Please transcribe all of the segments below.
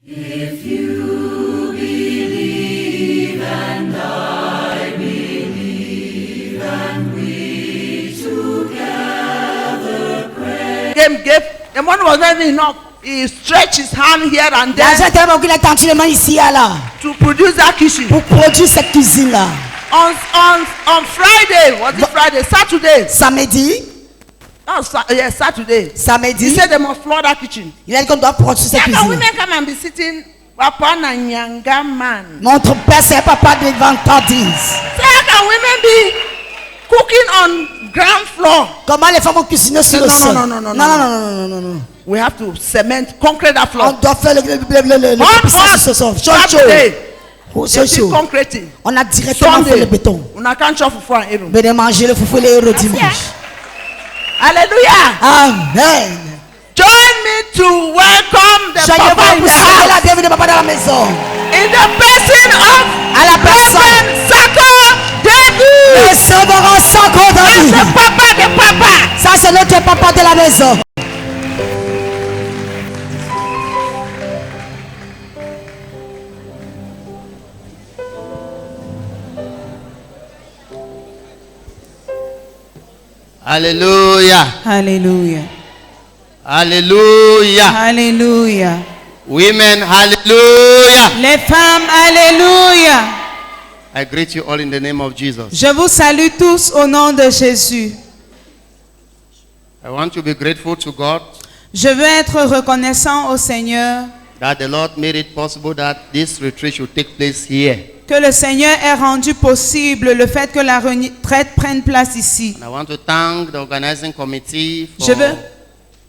If you believe and I believe and we together pray. The money was not enough. He stretched his hand here and there L'argent tellement qu'il a tendu les mains ici et là to produce that kitchen. pour produire cette cuisine là. On Friday, was it Friday? Saturday. Samedi, Oh, yes, Saturday. He samedi, said they must flood that kitchen. il a dit qu'on doit produire cette Yeah, can cuisine. women come and be sitting? Papa na nyanga man. Notre père c'est papa devant tandis. Say, how can women be cooking on ground floor? Comment les femmes ont cuisiné sur le Non, sol? non, non, non, non, non, non, non, non. We have to cement, concrete that On floor. doit faire le Hot, sur ce sol. Saturday. C'est They chaud. did concreting. On a directement fait Sunday. le béton. On a can't chop for an Mais de manger le foufou et les héros dimanche. Hallelujah. Amen. Join me to welcome the Soyez papa prêts in pour the saluer la house. bienvenue de papa dans la maison. In the person of À la personne. Reverend Sako David. Le Sauveur Sako That's David. the papa, the papa. Ça c'est notre papa de la maison. Hallelujah. Hallelujah. Hallelujah. Hallelujah. Women, hallelujah. Les femmes, Alléluia. I greet you all in the name of Jesus. Je vous salue tous au nom de Jésus. I want to be grateful to God Je veux être reconnaissant au Seigneur that the Lord made it possible that this retreat should take place here. que le Seigneur ait rendu possible le fait que la retraite prenne place ici. And I want to thank the organizing committee Je veux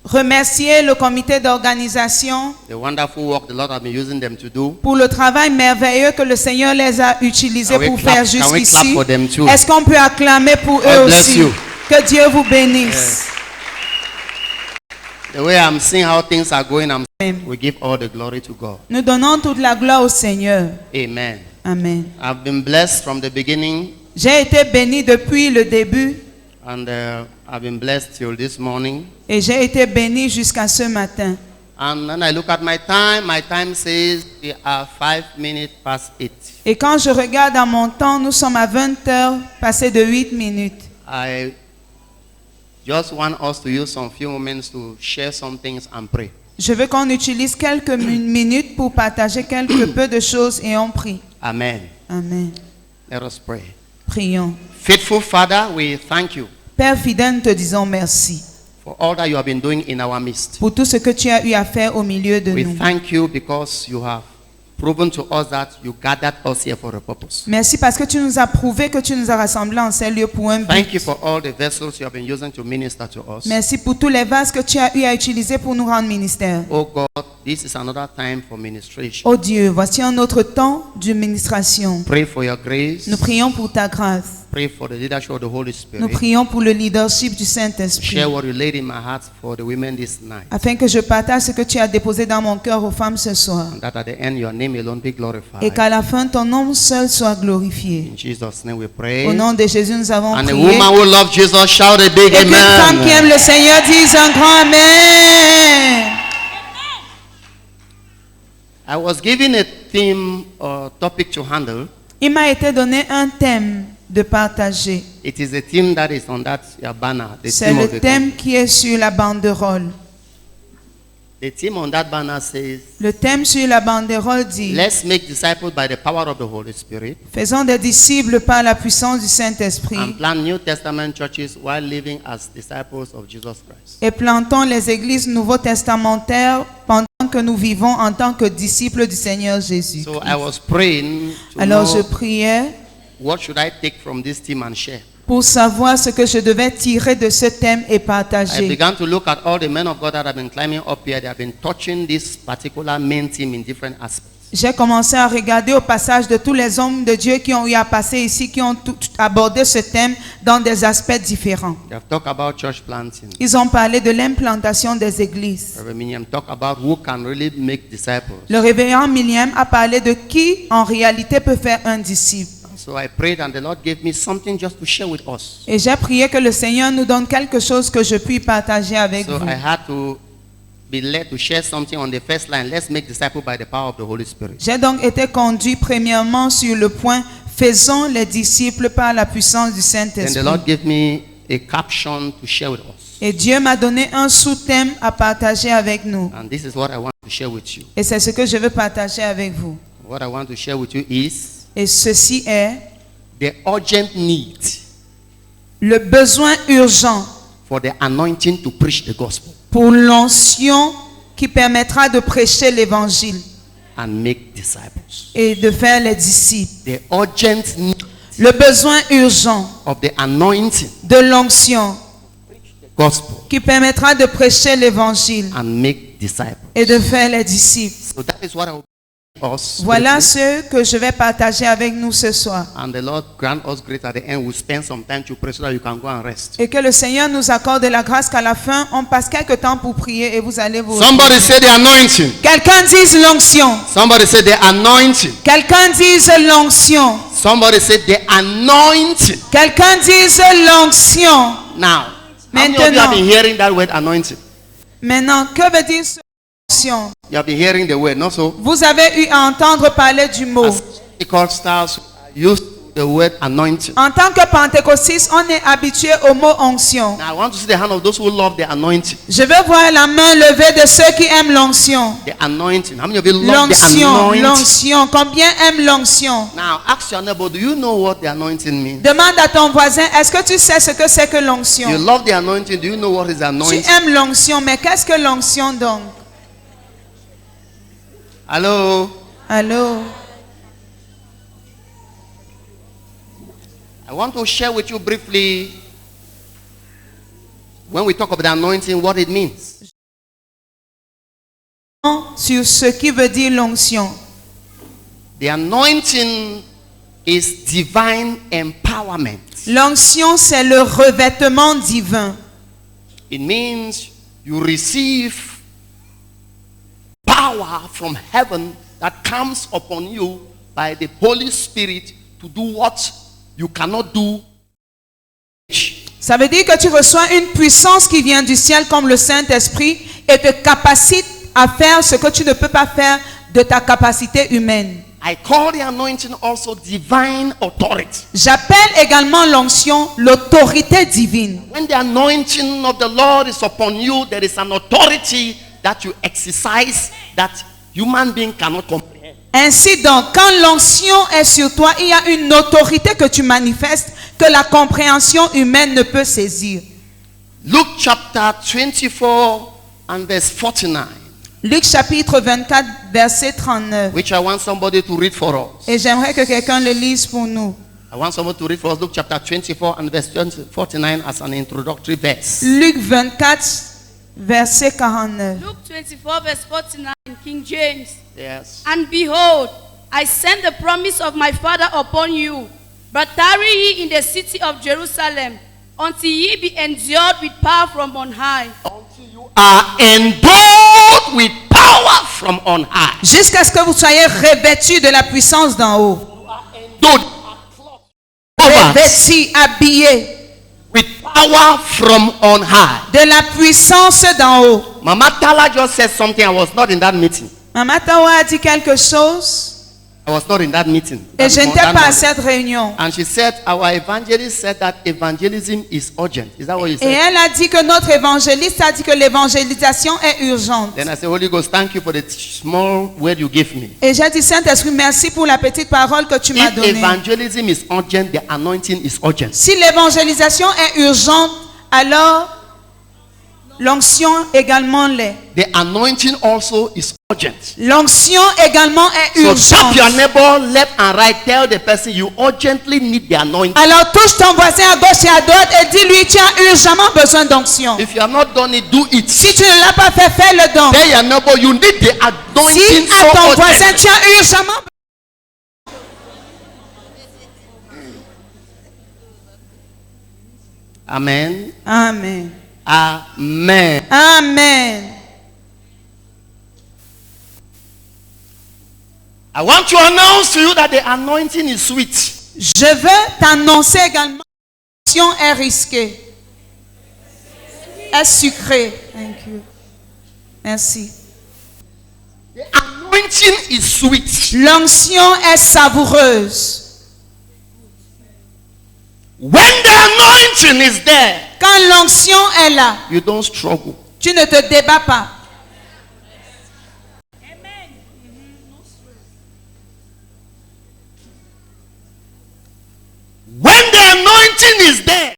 for remercier le comité d'organisation the wonderful work the Lord has been using them to do. pour le travail merveilleux que le Seigneur les a utilisés Can we pour clap- faire can we clap jusqu'ici. for them too? Est-ce qu'on peut acclamer pour eux God bless aussi? you. Que Dieu vous bénisse. The way I'm seeing how things are going, Amen. we give all the glory to God. Nous donnons toute la gloire au Seigneur. Amen. Amen. I've been blessed from the beginning, J'ai été béni depuis le début and I've been blessed till this morning. et j'ai été béni jusqu'à ce matin. And when I look at my time says we are 5 minutes past 8. Et quand je regarde à mon temps, nous sommes à 20 heures, passé de 8 minutes. I just want us to use some few moments to share some things and pray. Je veux qu'on utilise quelques minutes pour partager quelque peu de choses et on prie. Amen. Amen. Let us pray. Prions. Faithful Father, we thank you Père fidèle, nous te disons merci for all that you have been doing in our midst. pour tout ce que tu as eu à faire au milieu de We nous. thank you because you have proven to us that you gathered us here for a purpose. Merci parce que tu nous as prouvé que tu nous as rassemblés en ces lieux pour un Thank you but. for all the vessels you have been using to minister to us. Merci pour tous les vases que tu as eu à utiliser pour nous rendre ministère. Oh God, this is another time for ministration. Oh Dieu, voici un autre temps d'administration. Pray for your grace. Nous prions pour ta grâce. Pray for the leadership of the Holy Nous Spirit. prions pour le leadership du Saint-Esprit. Share what you laid in my heart for the women this night. Afin que je partage ce que tu as déposé dans mon cœur aux femmes ce soir. And that at the end your name alone be Et glorified. qu'à la fin, ton nom seul soit glorifié. In Jesus' name we pray. Au nom de Jésus, nous avons And the prié. woman who loves Jesus shout a big Et qu'une femme qui aime amen. le Seigneur dise un grand Amen. I was given a theme or topic to handle. Il m'a été donné un thème de partager. It is a theme that is on that your banner. The C'est theme le of the thème qui est sur la banderole. The theme on that banner says, Le thème sur la banderole dit: let's make disciples by the power of the Holy Spirit faisons des disciples par la puissance du Saint-Esprit and plant New Testament churches while living as disciples of Jesus Christ. et plantons les églises nouveau-testamentaires pendant que nous vivons en tant que disciples du Seigneur Jésus. So I was praying to Alors je know priais what should I take from this theme and share. pour savoir ce que je devais tirer de ce thème et I partager. began to look at all the men of God that have been climbing up here. They have been touching this particular main theme in different aspects. J'ai commencé à regarder au passage de tous les hommes de Dieu qui ont eu à passer ici, qui ont abordé ce thème dans des aspects différents. They have talked about church planting. Ils ont parlé de l'implantation des églises. Reverend Miniam talked about who can really make disciples. Le révérend Milliam a parlé de qui en réalité peut faire un disciple. So I prayed and the Lord gave me something just to share with us. Et j'ai prié que le Seigneur nous donne quelque chose que je puis partager avec So vous. I had to be led to share something on the first line. Let's make disciples by the power of the Holy Spirit. J'ai donc été conduit premièrement sur le point faisons les disciples par la puissance du Then the Saint-Esprit. Lord gave me a caption to share with us. Et Dieu m'a donné un sous-thème à partager avec nous. And this is what I want to share with you. Et c'est ce que je veux partager avec vous. What I want to share with you is Et ceci est the urgent need le besoin urgent for the anointing to preach the gospel pour l'onction qui permettra de prêcher l'évangile and make disciples. et de faire les disciples. The urgent need Le besoin urgent of the anointing de l'onction gospel qui permettra de prêcher l'évangile and make disciples. et de faire les disciples. So that is what I will us. Voilà briefly. ce que je vais partager avec nous ce soir. And the Lord grant us grace at the end. We'll spend some time to pray so that you can go and rest. Et que le Seigneur nous accorde la grâce qu'à la fin, on passe quelques temps pour prier et vous allez vous... Somebody say the anointing. Quelqu'un dise l'onction. Somebody say the anointing. Quelqu'un dise l'onction. Somebody say the anointing. Quelqu'un dise l'onction. Now, how many of you Maintenant. have been hearing that word anointing? Maintenant, que veut dire ce onction? You have been hearing the word, not so? Vous avez eu à entendre parler du mot. As Pentecostals use the word anointing. En tant que pentecostistes, on est habitué au mot onction. Now, I want to see the hand of those who love the anointing. Je veux voir la main levée de ceux qui aiment l'onction. The anointing. How many of you love the L'onction, anointing? l'onction. Combien aiment l'onction? Now, ask your neighbor, do you know what the anointing means? Demande à ton voisin, est-ce que tu sais ce que c'est que You l'onction? love the anointing, do you know what is Tu anointing? aimes l'onction, mais qu'est-ce que l'onction donc? Hello? Allô? I want to share with you briefly, when we talk about the anointing, what it means. Sur ce qui veut dire l'onction. The anointing is divine empowerment. L'onction, c'est le revêtement divin. It means you receive power from heaven that comes upon you by the Holy Spirit to do what you cannot do. Ça veut dire que tu reçois une puissance qui vient du ciel comme le Saint-Esprit et te capacite à faire ce que tu ne peux pas faire de ta capacité humaine. I call the anointing also divine authority. J'appelle également l'onction l'autorité divine. When the anointing of the Lord is upon you, there is an authority that you exercise that human being cannot comprehend. Ainsi donc, quand l'onction est sur toi, il y a une autorité que tu manifestes que la compréhension humaine ne peut saisir. Luke chapter 24 and verse 49, Luc chapitre 24, verset 39. which I want somebody to read for us. Et j'aimerais que quelqu'un le lise pour nous. I want somebody to read for us Luke chapter 24 and verse 49 as an introductory verse. Luc 24, verset 49. Luke 24 verse 49 in King James. Yes. And behold, I send the promise of my Father upon you, but tarry ye in the city of Jerusalem, until ye be endued with power from on high. Are endowed with power from on high. Jusqu'à ce que vous soyez revêtus de la puissance d'en haut. Endowed Revêtus, habillés with power from on high. de la puissance d'en haut. Mama Tala just said something. I was not in that meeting. Maman Tawa a dit quelque chose I was not in that meeting. et je n'étais That pas à morning. cette réunion. And she said, our evangelist said that evangelism is urgent. Is that what you Et said? elle a dit que notre évangéliste a dit que l'évangélisation est urgente. Then I said, Holy Ghost, thank you for the small word you gave me. Et j'ai dit, Saint-Esprit, merci pour la petite parole que tu m'as If donnée. evangelism is urgent, the anointing is urgent. Si l'évangélisation est urgente, alors l'onction également l'est. The anointing also is urgent. L'onction également est So tap your urgente. neighbor left and right. Tell the person you urgently need the anointing. Alors touche ton voisin à gauche et à droite et dis-lui, tu as urgemment besoin d'onction. If you have not done it, do it. Si tu ne l'as pas fait, fais-le donc. Tell your neighbor you need the anointing Si à ton so voisin, urgent. tu as urgemment Amen. Amen. Amen. Amen. I want to announce to you that the anointing is sweet. Je veux t'annoncer également que l'onction est risquée. Est sucrée. Thank you. Merci. The anointing is sweet. L'onction est savoureuse. When the anointing is there, Quand l'onction est là, you don't struggle. tu ne te débats pas. When the anointing is there,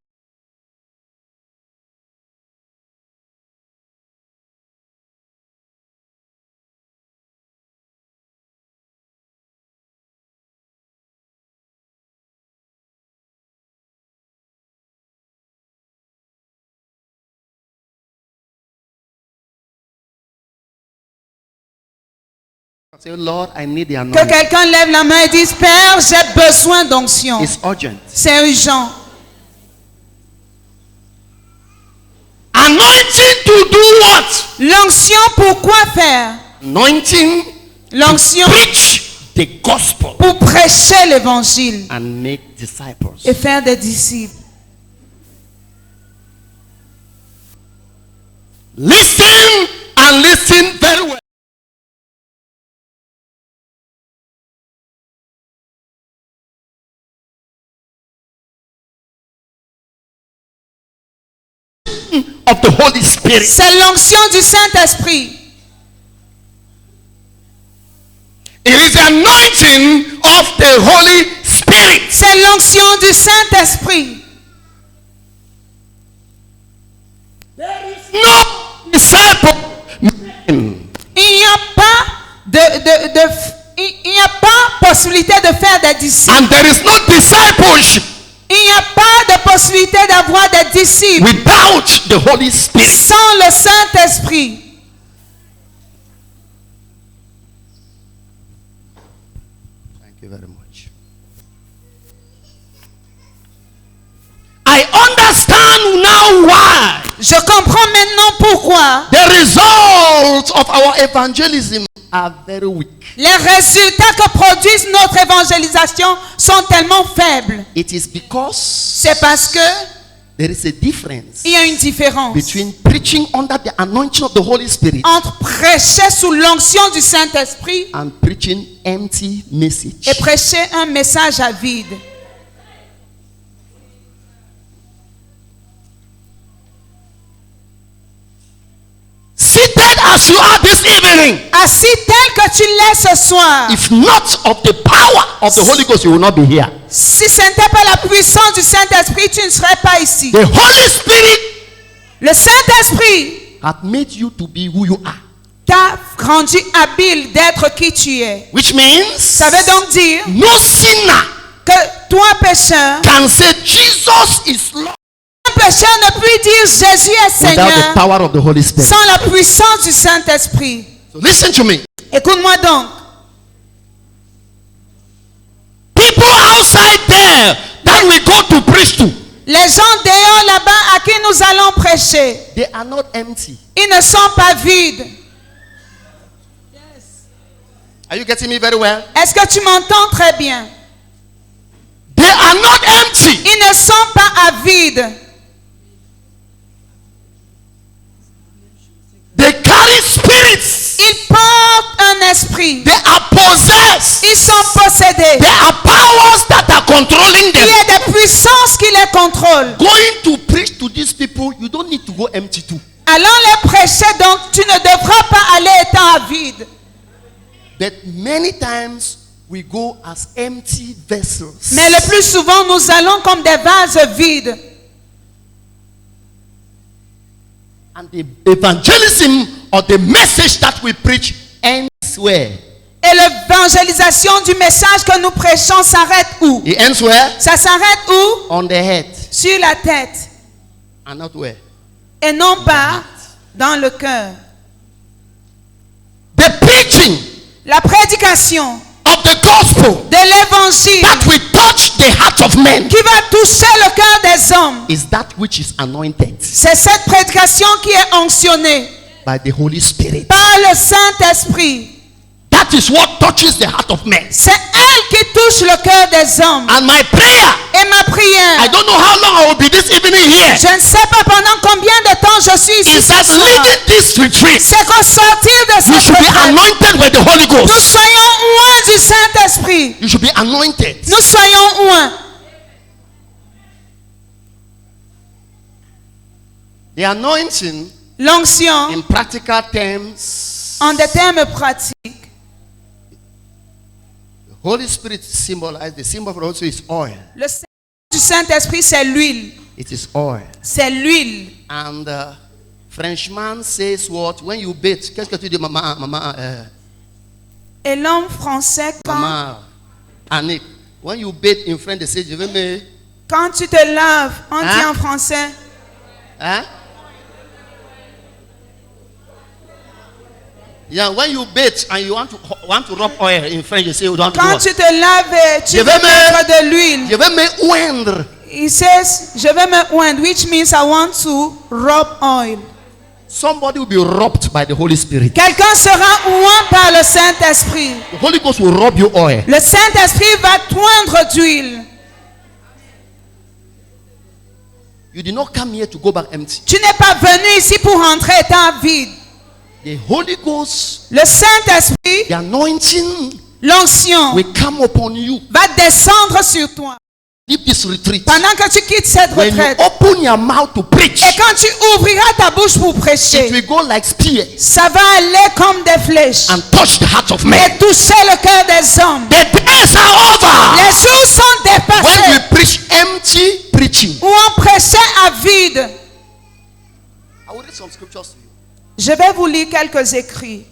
say, Lord, I need the Que anointing. quelqu'un lève la main et dise, Père, j'ai besoin d'onction. It's urgent. C'est urgent. Anointing to do what? L'onction pour quoi faire? Anointing L'onction preach the gospel pour prêcher l'évangile and make disciples. et faire des disciples. Listen and listen very well. Of the Holy Spirit. C'est l'onction du Saint-Esprit. It is the anointing of the Holy Spirit. C'est l'onction du Saint-Esprit. No disciple. Il n'y a pas il n'y a pas possibilité de faire des disciples. And there is no discipleship Il n'y a pas de possibilité d'avoir des disciples without the Holy Spirit. sans le Saint-Esprit. Thank you very much. I understand now why Je comprends maintenant pourquoi the results of our evangelism are very weak. les résultats que produisent notre évangélisation sont tellement faibles. It is because C'est parce que there is a difference il y a une différence between preaching under the anointing of the Holy Spirit entre prêcher sous l'onction du Saint-Esprit and preaching empty message. et prêcher un message à vide. Seated as you are this evening, Assis tel que tu l'es ce soir, if not of the power of the Holy Ghost, you will not be here. si ce n'était pas la puissance du Saint-Esprit, tu ne serais pas ici. The Holy Spirit Le Saint-Esprit hath made you to be who you are. t'a rendu habile d'être qui tu es. Which means Ça veut donc dire no sinner que toi, pécheur, can say Jesus is Lord un pécheur ne peut dire Jésus est without the Seigneur power of the Holy Spirit. sans la puissance du Saint-Esprit. So listen to me. Écoute-moi donc. People outside there that we go to preach to, Les gens dehors là-bas à qui nous allons prêcher, they are not empty. ils ne sont pas vides. Are you getting me very well? Est-ce que tu m'entends très bien? They are not empty. Ils ne sont pas à vide. They carry spirits. Ils portent un esprit. They are possessed. Ils sont possédés. There are powers that are controlling Il them. y a des puissances qui les contrôlent. Going to preach to these people, you don't need to go empty too. Allons les prêcher, donc tu ne devras pas aller étant à vide. But many times we go as empty vessels. Mais le plus souvent, nous allons comme des vases vides. And the evangelism or the message that we preach ends where? Et l'évangélisation du message que nous prêchons s'arrête où? It ends where? Ça s'arrête où? On the head. Sur la tête. And not where? Et non pas dans le cœur. The preaching La prédication of the gospel de l'évangile that will touch the heart of men qui va toucher le cœur des hommes, is that which is anointed c'est cette prédication qui est onctionnée by the Holy Spirit. par le Saint-Esprit. That is what touches the heart of men. C'est elle qui touche le cœur des hommes. And my prayer, Et ma prière, I don't know how long I will be this evening here, je ne sais pas pendant combien de temps je suis ici is ce that soir. leading this retreat, C'est qu'au sortir de you cette should be retraite, anointed with the Holy nous Ghost. soyons oints du Saint-Esprit. You should be anointed. Nous soyons oints. The anointing, L'onction, in practical terms, en des termes pratiques, the Holy Spirit symbolizes, the symbol for also is oil. le symbole du Saint-Esprit, c'est l'huile. It is oil. C'est l'huile. And Frenchman says what? When you bathe, qu'est-ce que tu dis, maman, Et l'homme français, maman, Annick, when you bathe in French, they say, je vais me, quand tu te laves, on dit Hein? en français, hein? Yeah, when you bathe and you want to rub oil in French, you say you don't do quand what? tu te laves, tu Je veux vais me- mettre de l'huile. Je vais me oindre. He says, je vais me oindre, which means I want to rub oil. Somebody will be rubbed by the Holy Spirit. Quelqu'un sera oint par le Saint-Esprit. The Holy Ghost will rub you oil. Le Saint-Esprit va t'oindre d'huile. You did not come here to go back empty. Tu n'es pas venu ici pour rentrer étant vide. The Holy Ghost, Le Saint-Esprit, the anointing l'onction, will come upon you. va descendre sur toi. Leave this retreat. Pendant que tu quittes cette When you retraite, open your mouth to preach, et quand tu ouvriras ta bouche pour it prêcher, will go like spears ça va aller comme des flèches and touch the heart of et men. toucher le cœur des hommes. The days are over. Les jours sont When we dépassés preach empty preaching. où on prêchait à vide. I will read some scriptures to you. Je vais vous lire quelques écrits.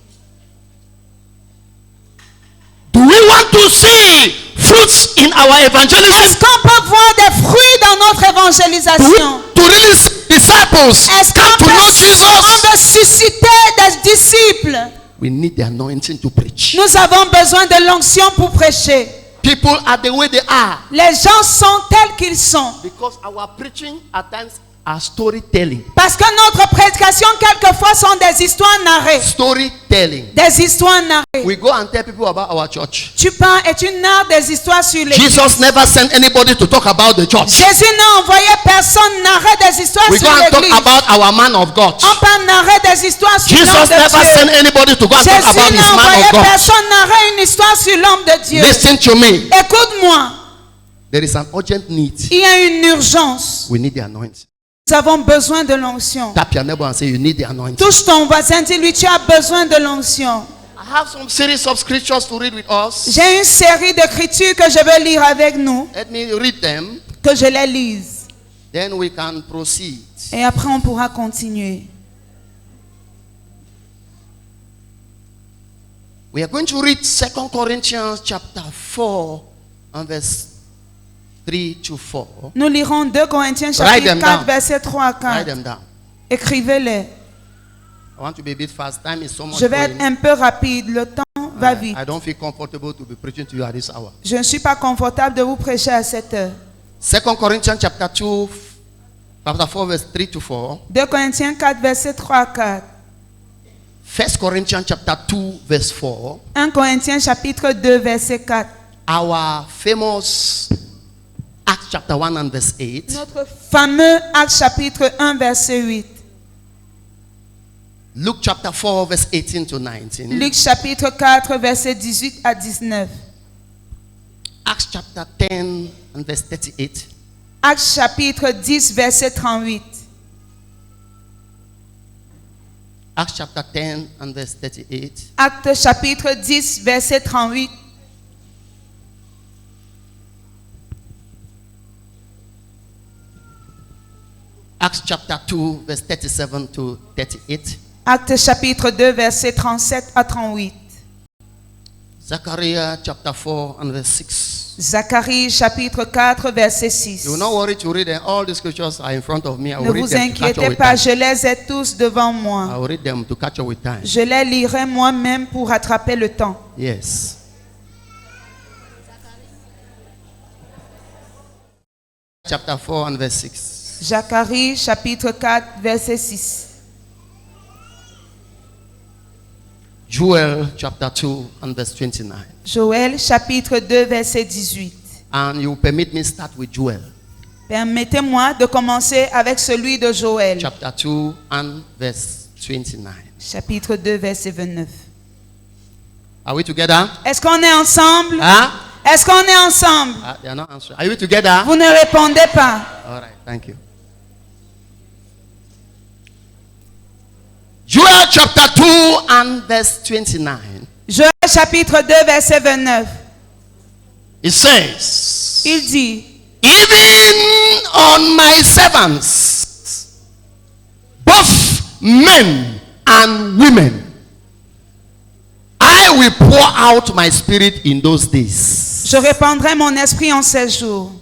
Do we want to see fruits in our Est-ce evangelism? qu'on peut voir des fruits dans notre évangélisation? To really see disciples Est-ce come to know qu'on Jesus? veut susciter des disciples? We need the anointing to preach. Nous avons besoin de l'onction pour prêcher. People are the way they are Les gens sont tels qu'ils sont. because our preaching at times are storytelling. Parce que notre prédication, quelquefois, sont des histoires narrées. Storytelling. Des histoires narrées. We go and tell people about our church. Tu parles et tu narres des histoires sur l'église. Jesus never sent anybody to talk about the church. Jésus n'a envoyé personne narrer des histoires We sur go and talk l'église. about our man of God. On peut narrer des histoires sur Jesus l'homme never de Dieu. sent anybody to go and talk Jésus about n'a his man envoyé of God. personne narrer une histoire sur l'homme de Dieu. Listen to me. Écoute-moi, There is an urgent need. il y a une urgence. We need the anointing. Nous avons besoin de l'onction. Tap your neighbor and say, you need the anointing. Touche ton voisin, dis-lui, tu as besoin de l'onction. I have some series of scriptures to read with us. J'ai une série d'écritures que je veux lire avec nous, Let me read them. que je les lise. Then we can proceed. Et après, on pourra continuer. We are going to read 2 Corinthians chapter 4 and verse 3 to 4. Nous lirons 2 Corinthiens Write chapitre them 4, down. versets 3 à Write 4. them down. Écrivez-les. I want to be a bit fast. Time is so much Je vais être going. un peu rapide. Le temps va vite. I don't feel comfortable to be preaching to you at this hour. Je ne suis pas confortable de vous prêcher à cette heure. 2 Corinthians chapter 2, chapter 4, verse 3 to 4. 2 Corinthiens 4, versets 3 à 4. 1 Corinthians chapter 2, verse 4. 1 Corinthiens chapitre 2, verset 4. Our famous Acts chapter 1 and verse 8. Notre fameux Acte chapitre 1, verset 8. Luke chapter 4, verse 18 to 19. Luc chapitre 4, verset 18 à 19. Acts chapter 10 and verse 38. Acte chapitre 10, verset 38. Acts chapter 10 and verse 38. Acte chapitre 10, verset 38. Acts chapter 2, verse 37 to 38. Acte chapitre 2, verset 37 à 38. Zechariah chapter 4 and verse 6. Zacharie chapitre 4, verset 6. You will not worry to read them. All the scriptures are in front of me. I Ne will read vous them to catch up inquiétez with pas, time. je les ai tous devant I moi. will read them to catch up with time. Je les lirai moi-même pour rattraper le temps. Yes. Chapter 4 and verse 6. Zacharie chapitre 4, verset 6. Joel chapter 2 and verse 29. Joël chapitre 2 verset 18. And you permit me start with Joel. Permettez-moi de commencer avec celui de Joël. Chapter 2 and verse 29. Chapitre 2 verset 29. Are we together? Est-ce qu'on est ensemble? Huh? Est-ce qu'on est ensemble? They are not answering. Are you together? Vous ne répondez pas. All right, thank you. Joel chapter 2 and verse 29. Joël chapitre 2 verset 29. It says, Il dit, even on my servants, both men and women, I will pour out my spirit in those days. je répandrai mon esprit en ces jours.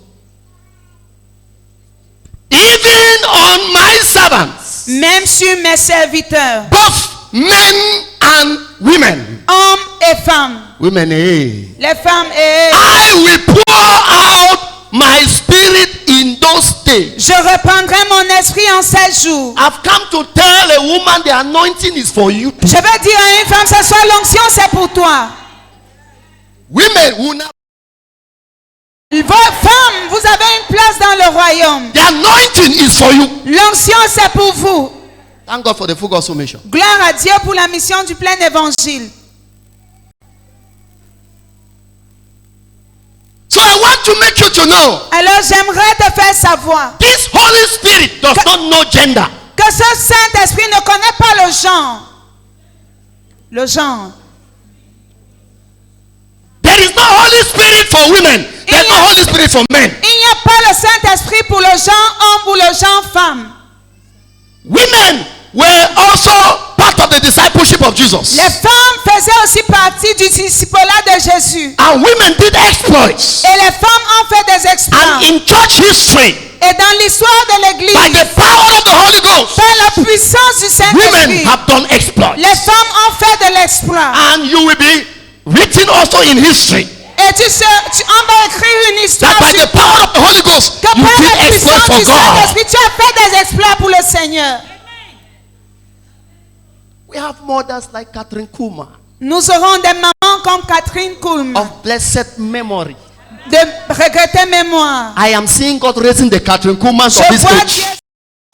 Even on my servants, Même sur mes serviteurs, both men and women. hommes et femmes. Women, eh? Les femmes et... I will pour out my spirit in those days. Je répandrai mon esprit en ces jours. I've come to tell a woman the anointing is for you. Je vais dire à une femme, ce soir l'onction c'est pour toi. Women who now Femmes, vous avez une place dans le royaume. the anointing is for you. L'onction c'est pour vous. Thank God for the full gospel mission. Gloire à Dieu pour la mission du plein évangile. So I want to make you to know Alors j'aimerais te faire savoir this Holy Spirit does not know gender. que ce Saint-Esprit ne connaît pas le genre. Le genre. There is no Holy Spirit for women. There's no Holy Spirit for men. Il n'y a pas le Saint-Esprit pour le genre homme ou le genre femme. Women were also part of the discipleship of Jesus. Les femmes faisaient aussi partie du discipulat de Jésus. And women did exploits. Et les femmes ont fait des exploits. And in church history, Et dans l'histoire de l'Église, by the power of the Holy Ghost, par la puissance du women Saint-Esprit, have done exploits. les femmes ont fait de l'exploit. And you will be written also in history Et on va écrire une histoire that by sur the power of the Holy Ghost, que you par la did exploits puissance for du God. Saint-Esprit, tu as fait des exploits pour le Seigneur. We have mothers like Catherine Kuma Nous aurons des mamans comme Catherine Kuhlman, of blessed memory. de regretter mémoire. I am seeing God raising the Catherine Kumans Je of this vois age. Dieu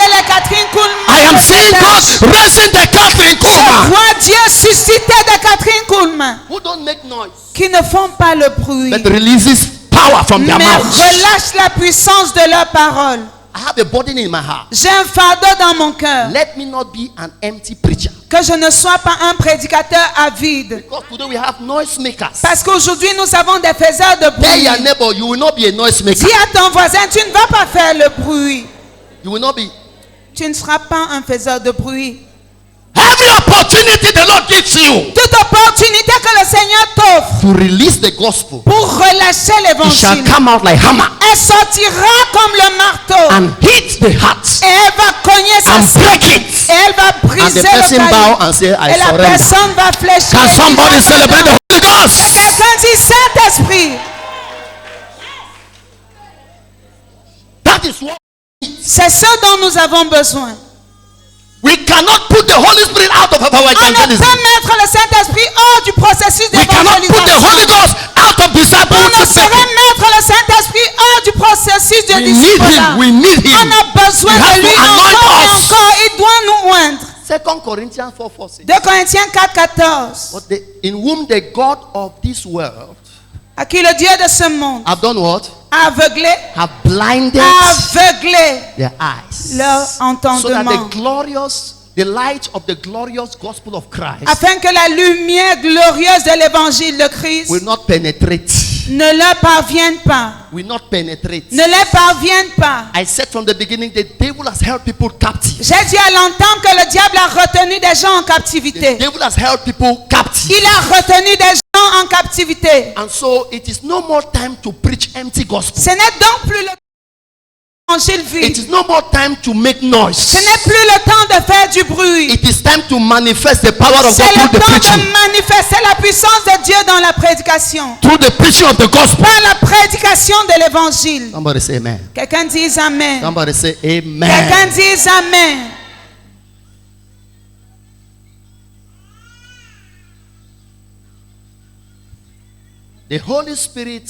les Catherine Kuhlman. I am de seeing cet âge. God raising the Catherine Je Kuma vois Dieu susciter des Catherine Kuhlman who don't make noise qui ne font pas le bruit, but releases power from their mais mouths. relâchent la puissance de leur parole. I have a burden in my heart. J'ai un fardeau dans mon cœur. Let me not be an empty preacher. Que je ne sois pas un prédicateur avide. Because today we have noisemakers. Parce qu'aujourd'hui, nous avons des faiseurs de Tell bruit. your neighbor you will not be a noisemaker. Dis à ton voisin, tu ne vas pas faire le bruit. You will not be. Tu ne seras pas un faiseur de bruit. Every opportunity the Lord gives you Toute opportunité que le Seigneur t'offre to release the gospel, pour relâcher it shall l'évangile, come out like hammer elle sortira comme le marteau. and hit the hearts Et elle va cogner sa and cible. break it. Et elle va And the briser person le bow caillou. and say, I Et la surrender. personne va fléchir. Can somebody celebrate the Holy Ghost? Quelqu'un dit Saint-Esprit. That is what C'est ce dont nous avons besoin. we cannot put the Holy Spirit out of our On ne peut evangelism. mettre le Saint-Esprit hors du processus We cannot put the Holy d'évangélisation. Ghost out of On ne discipleship. saurait mettre le Saint-Esprit hors du processus de We need discipulat. him. We need him. On a besoin You have de lui to anoint encore et us. encore. Il doit nous oindre. 2 Corinthians 4:4 says, 2 Corinthiens 4:14. but in whom the God of this world À qui le Dieu de ce monde have done what? a aveuglé, Have blinded their eyes. leur So that entendement, the light of the glorious gospel of Christ afin que la lumière glorieuse de l'évangile de Christ will not penetrate. ne leur parvienne pas. Will not penetrate. Ne leur parvienne pas. I said from the beginning, the devil has held people captive. J'ai dit à l'entendre que le diable a retenu des gens en The captivité. devil has held people captive. Il a retenu des gens en captivité. And so it is no more time to preach empty gospel. Ce n'est donc plus le évangile It vide. is no more time to make noise. Ce n'est plus le temps de faire du bruit. It is time to manifest the power of C'est God through le the temps preaching. de manifester la puissance de Dieu dans la prédication. Through the preaching of the gospel. Par la prédication de l'évangile. Somebody say amen. Quelqu'un dise Amen. Somebody say amen. Quelqu'un dise Amen. The Holy Spirit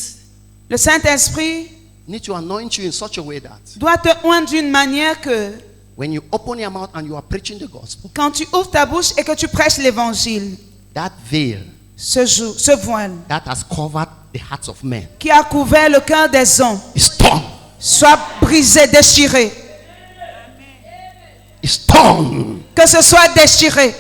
Le Saint-Esprit needs to anoint you in such a way that doit te oindre d'une manière que when you open your mouth and you are preaching the gospel, quand tu ouvres ta bouche et que tu prêches l'évangile, that veil ce voile that has covered the hearts of men qui a couvert le cœur des hommes is torn. soit brisé, déchiré. Is torn. Que ce soit déchiré.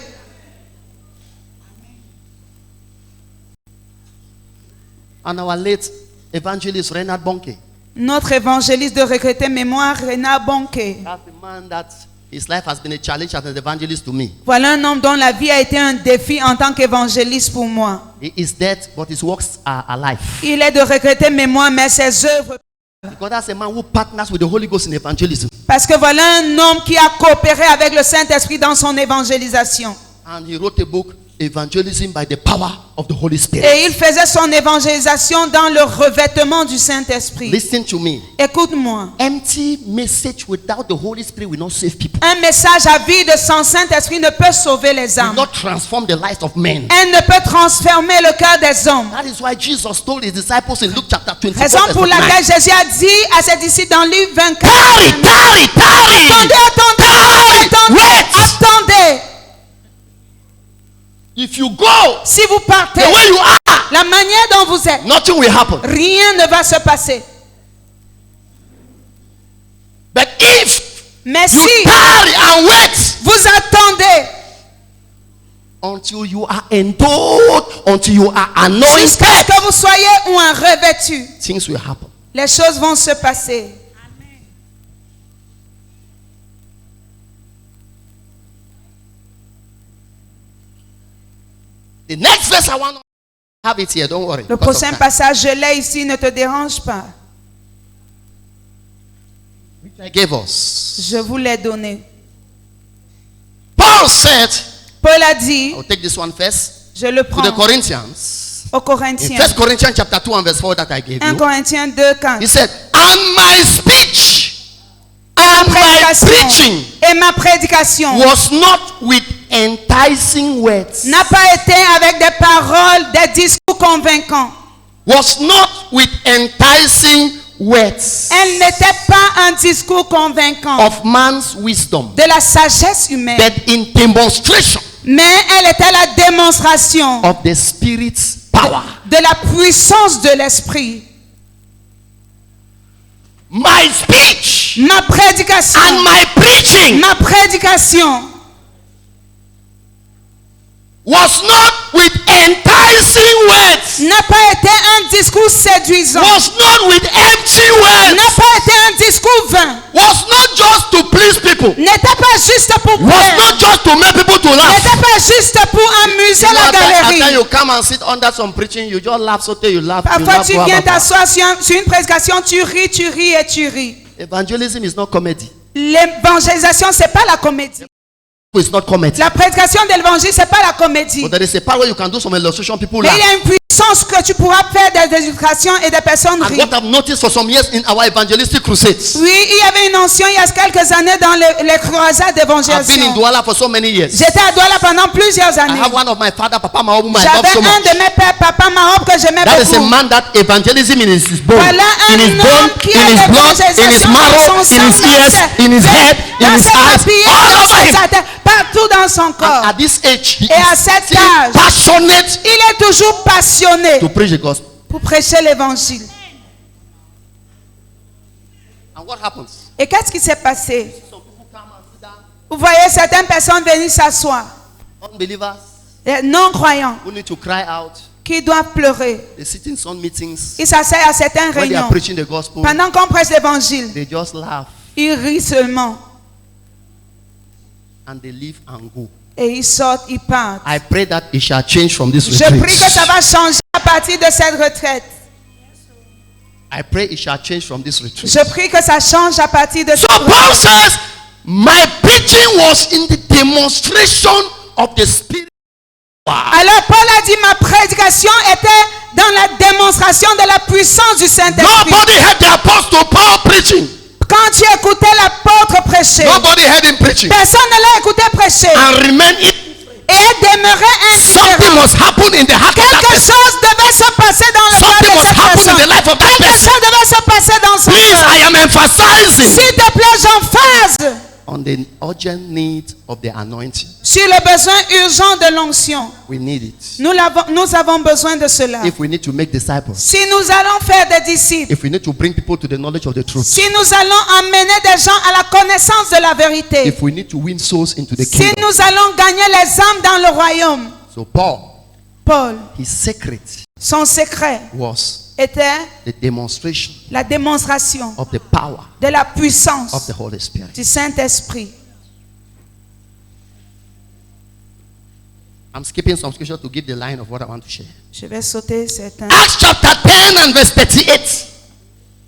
And our late evangelist Renard Bonke, Notre évangéliste de regrettée mémoire, Renard Bonke. that's the man that his life has been a challenge as an evangelist to me. Voilà un homme dont la vie a été un défi en tant qu'évangéliste pour moi. He is dead, but his works are alive. Il est de regrettée mémoire, mais ses œuvres. Because that's a man who partners with the Holy Ghost in evangelism. Parce que voilà un homme qui a coopéré avec le Saint-Esprit dans son évangélisation. And he wrote a book, Evangelism by the Power of the Holy Spirit. Et il faisait son évangélisation dans le revêtement du Saint-Esprit. Listen to me. Écoute-moi. Empty message without the Holy Spirit will not save people. Un message à vide sans Saint-Esprit ne peut sauver les Will âmes. not transform the lives of men. Elle ne peut transformer le cœur des hommes. That is why Jesus told his disciples in Luke chapter 24. Raison verse pour 9, laquelle Jésus a dit à ses disciples dans Luc 24. tarry. Attendez. Wait. Attendez. If you go Si vous partez, the way you are, la manière dont vous êtes, nothing will happen. rien ne va se passer. But if Mais you si tarry and wait vous attendez until you are endowed, until you are anointed, jusqu'à ce que vous soyez ou un revêtu, things will happen. les choses vont se passer. The next verse I want to have it here. Don't worry. Le because of prochain time. passage, je l'ai ici, ne te dérange pas. Which I gave us. Je vous l'ai donné. Paul said, Paul a dit, I'll take this one first, je le to prends the Corinthians. aux In Corinthiens. 1 Corinthians chapter 2 and verse 4 that I gave 1 you. Corinthiens 2, 4. He said, and my speech Ma and my prédication preaching et ma prédication was not with enticing words. n'a pas été avec des paroles, des discours convaincants. Was not with enticing words Elle n'était pas un discours convaincant of man's wisdom, de la sagesse humaine, but in demonstration mais elle était la démonstration of the Spirit's power. de la puissance de l'esprit. My speech Ma prédication, and my preaching ma prédication was not with enticing words, n'a pas été un discours séduisant, was not with empty n'a words, pas été un discours vain, was not just to please people, n'était pas juste pour was plaire, not just to make people to laugh. n'était pas juste pour amuser la After galerie. you come and sit under some preaching, you just laugh, so till you laugh. Parfois tu viens Blah, blah, blah. t'asseoir sur une prédication, tu ris et tu ris. Evangelism is not comedy. L'évangélisation, c'est pas la comédie. It's not comedy. La prédication de l'évangile, c'est pas la comédie. But there is a part where you can do some illustration, people Mais il y laugh. a une puissance que tu pourras faire des illustrations et des personnes And rient. what I've noticed for some years in our evangelistic crusades, Oui, il y avait une notion il y a quelques années dans les croisades I've been in d'évangélisation. Douala for so many years. J'étais à Douala pendant plusieurs I années. have one of my father, Papa Mao, whom I love J'avais so un much. de mes pères, Papa Mahob, que j'aimais That is a beaucoup. man that evangelism in his bone, Voilà un in his homme bone, qui in a his blood, in his l'évangélisation marrow, dans son in his sang, ears, in his head, in dans his ses eyes, papilles, all dans over him. sa tête, partout dans son corps. And at this age, he Et à is cet still âge, passionate il est toujours passionné to preach the gospel. pour prêcher l'évangile. And what happens? Et qu'est-ce qui s'est passé? Vous voyez certaines personnes venir s'asseoir, Unbelievers les non-croyants who need to cry out, qui doivent pleurer. they sit in some meetings Ils s'asseyent à certaines when they are réunions. preaching the gospel, Pendant qu'on prêche l'évangile, they just laugh ils rient seulement. and they leave and go. Et ils sortent, ils partent. I pray that it shall change from this Je retreat. prie que ça va changer à partir de cette retraite. I pray it shall change from this retreat. Je prie que ça change à partir de So cette Paul retraite. says, my preaching was in the demonstration of the Spirit. Alors Paul a dit, ma prédication était dans la démonstration de la puissance du Saint-Esprit. Nobody heard the apostle Paul preaching. Quand tu écoutais l'apôtre prêcher, Nobody heard him preaching. personne ne l'a écouté prêcher. And remain it. Et elle demeurait Something indifférent. must happen in the heart of that Quelque person. chose devait se passer dans le cœur emphasizing S'il te plaît, j'emphase on the urgent need of the anointing. sur le besoin urgent de l'onction. We need it. Nous avons besoin de cela. If we need to make disciples, Si nous allons faire des disciples, if we need to bring people to the knowledge of the truth, si nous allons emmener des gens à la connaissance de la vérité, if we need to win souls into the si kingdom. nous allons gagner les âmes dans le royaume, So Paul, his secret son secret was était the demonstration la démonstration of the power de la of puissance the Holy Spirit. du Saint-Esprit. I'm skipping some scripture to give the line of what I want to share. Je vais sauter certains. Acts chapter 10 and verse 38.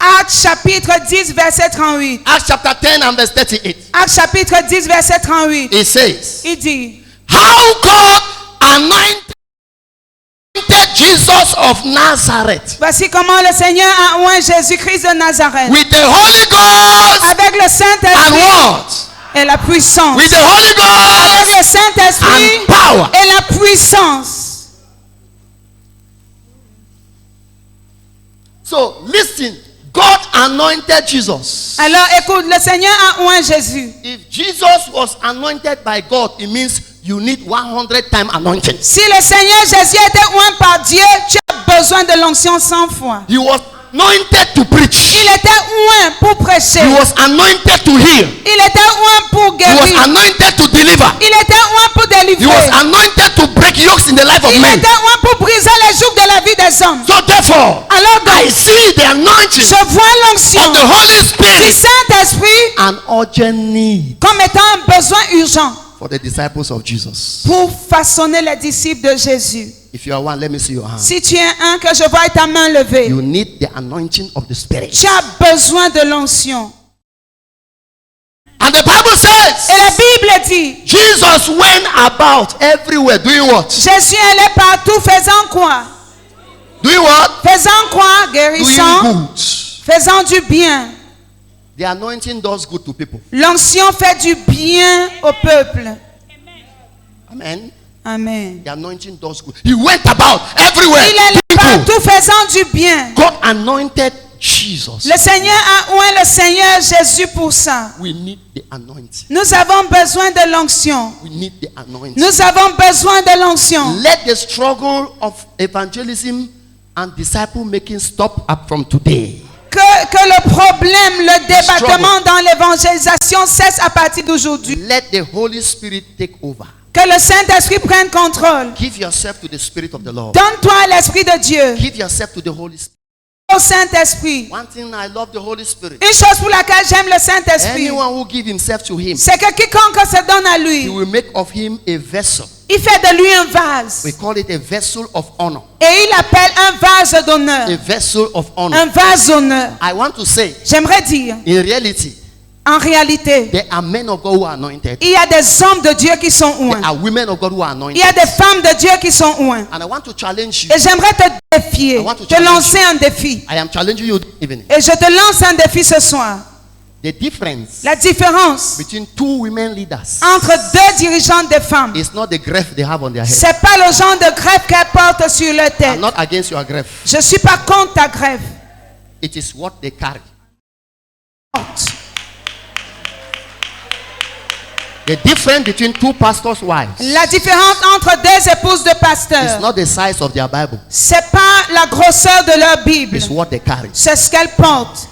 Actes chapitre 10, verset 38. Acts chapter 10 and verse 38. Actes chapitre 10, verset 38. It says, Il dit, how God anointed Jesus of Nazareth voici comment le Seigneur a oint Jésus-Christ de Nazareth with the Holy Ghost avec le and Saint-Esprit what? et la puissance. With the Holy Avec Ghost le Saint-Esprit and power. et la puissance. So listen, God anointed Jesus. Alors écoute, le Seigneur a oint Jésus. If Jesus was anointed by God, it means you need 100 times anointing. Si le Seigneur Jésus était oint par Dieu, tu as besoin de l'onction 100 fois. He was anointed to preach. Il était oint pour prêcher. He was anointed to heal. Il était oint pour He was guérir. anointed to deliver. Il était oint pour He was délivrer. anointed to break yokes in the life of Il men. était oint pour briser les jougs de la vie des hommes. So therefore, Alors I donc, see the anointing je vois l'onction of the Holy du Spirit Saint-Esprit an urgent need comme étant un besoin urgent for the disciples of Jesus. pour façonner les disciples de Jésus. If you are one, let me see your hand. Si tu es un, que je vois ta main levée. You need the anointing of the Spirit. Tu as besoin de l'onction. And the Bible Et says, la Bible dit, Jesus went about everywhere doing what? Jésus allait partout faisant quoi? Doing what? Faisant quoi? Guérissant, Doing good. faisant du bien. The anointing does good to people. L'onction fait du bien au peuple. Amen. Amen. The anointing does good. He went about everywhere. Il allait People. partout faisant du bien. God anointed Jesus. Le Seigneur a oint le Seigneur Jésus pour ça. We need the anointing. Nous avons besoin de l'onction. We need the anointing. Nous avons besoin de l'onction. Let the struggle of evangelism and disciple making stop up from today. Que le problème, le débattement dans l'évangélisation cesse à partir d'aujourd'hui. Let the Holy Spirit take over. Que le Saint-Esprit prenne contrôle. Give yourself to the Spirit of the Lord. Donne-toi à l'Esprit de Dieu, Give yourself to the Holy Spirit. au Saint-Esprit. One thing I love the Holy Spirit. Une chose pour laquelle j'aime le Saint-Esprit, Anyone who give himself to him, c'est que quiconque se donne à he lui, will make of him a vessel. il fait de lui un vase. We call it a vessel of honor. Et il appelle un vase d'honneur. A vessel of honor. Un vase d'honneur. I want to say, J'aimerais dire, in reality, en réalité, there are men of God who are anointed. il y a des hommes de Dieu qui sont There oints. are women of God who are Il anointed. y a des femmes de Dieu qui sont oints. And I want to challenge you. Et j'aimerais te défier, I want to te challenge lancer un défi. I am challenging you this evening. Et je te lance un défi ce soir. The difference La différence between two women leaders entre deux dirigeantes de femmes, is not the graph they have on their head. c'est pas le genre de grève qu'elles portent sur leur I'm tête. not against your graph. Je suis pas contre ta grève. It is what they carry. The difference between two pastors' wives La différence entre deux épouses de is pasteurs, not the size of their Bible. c'est pas la grosseur de leur Bible, It's what they carry. c'est ce qu'elles portent.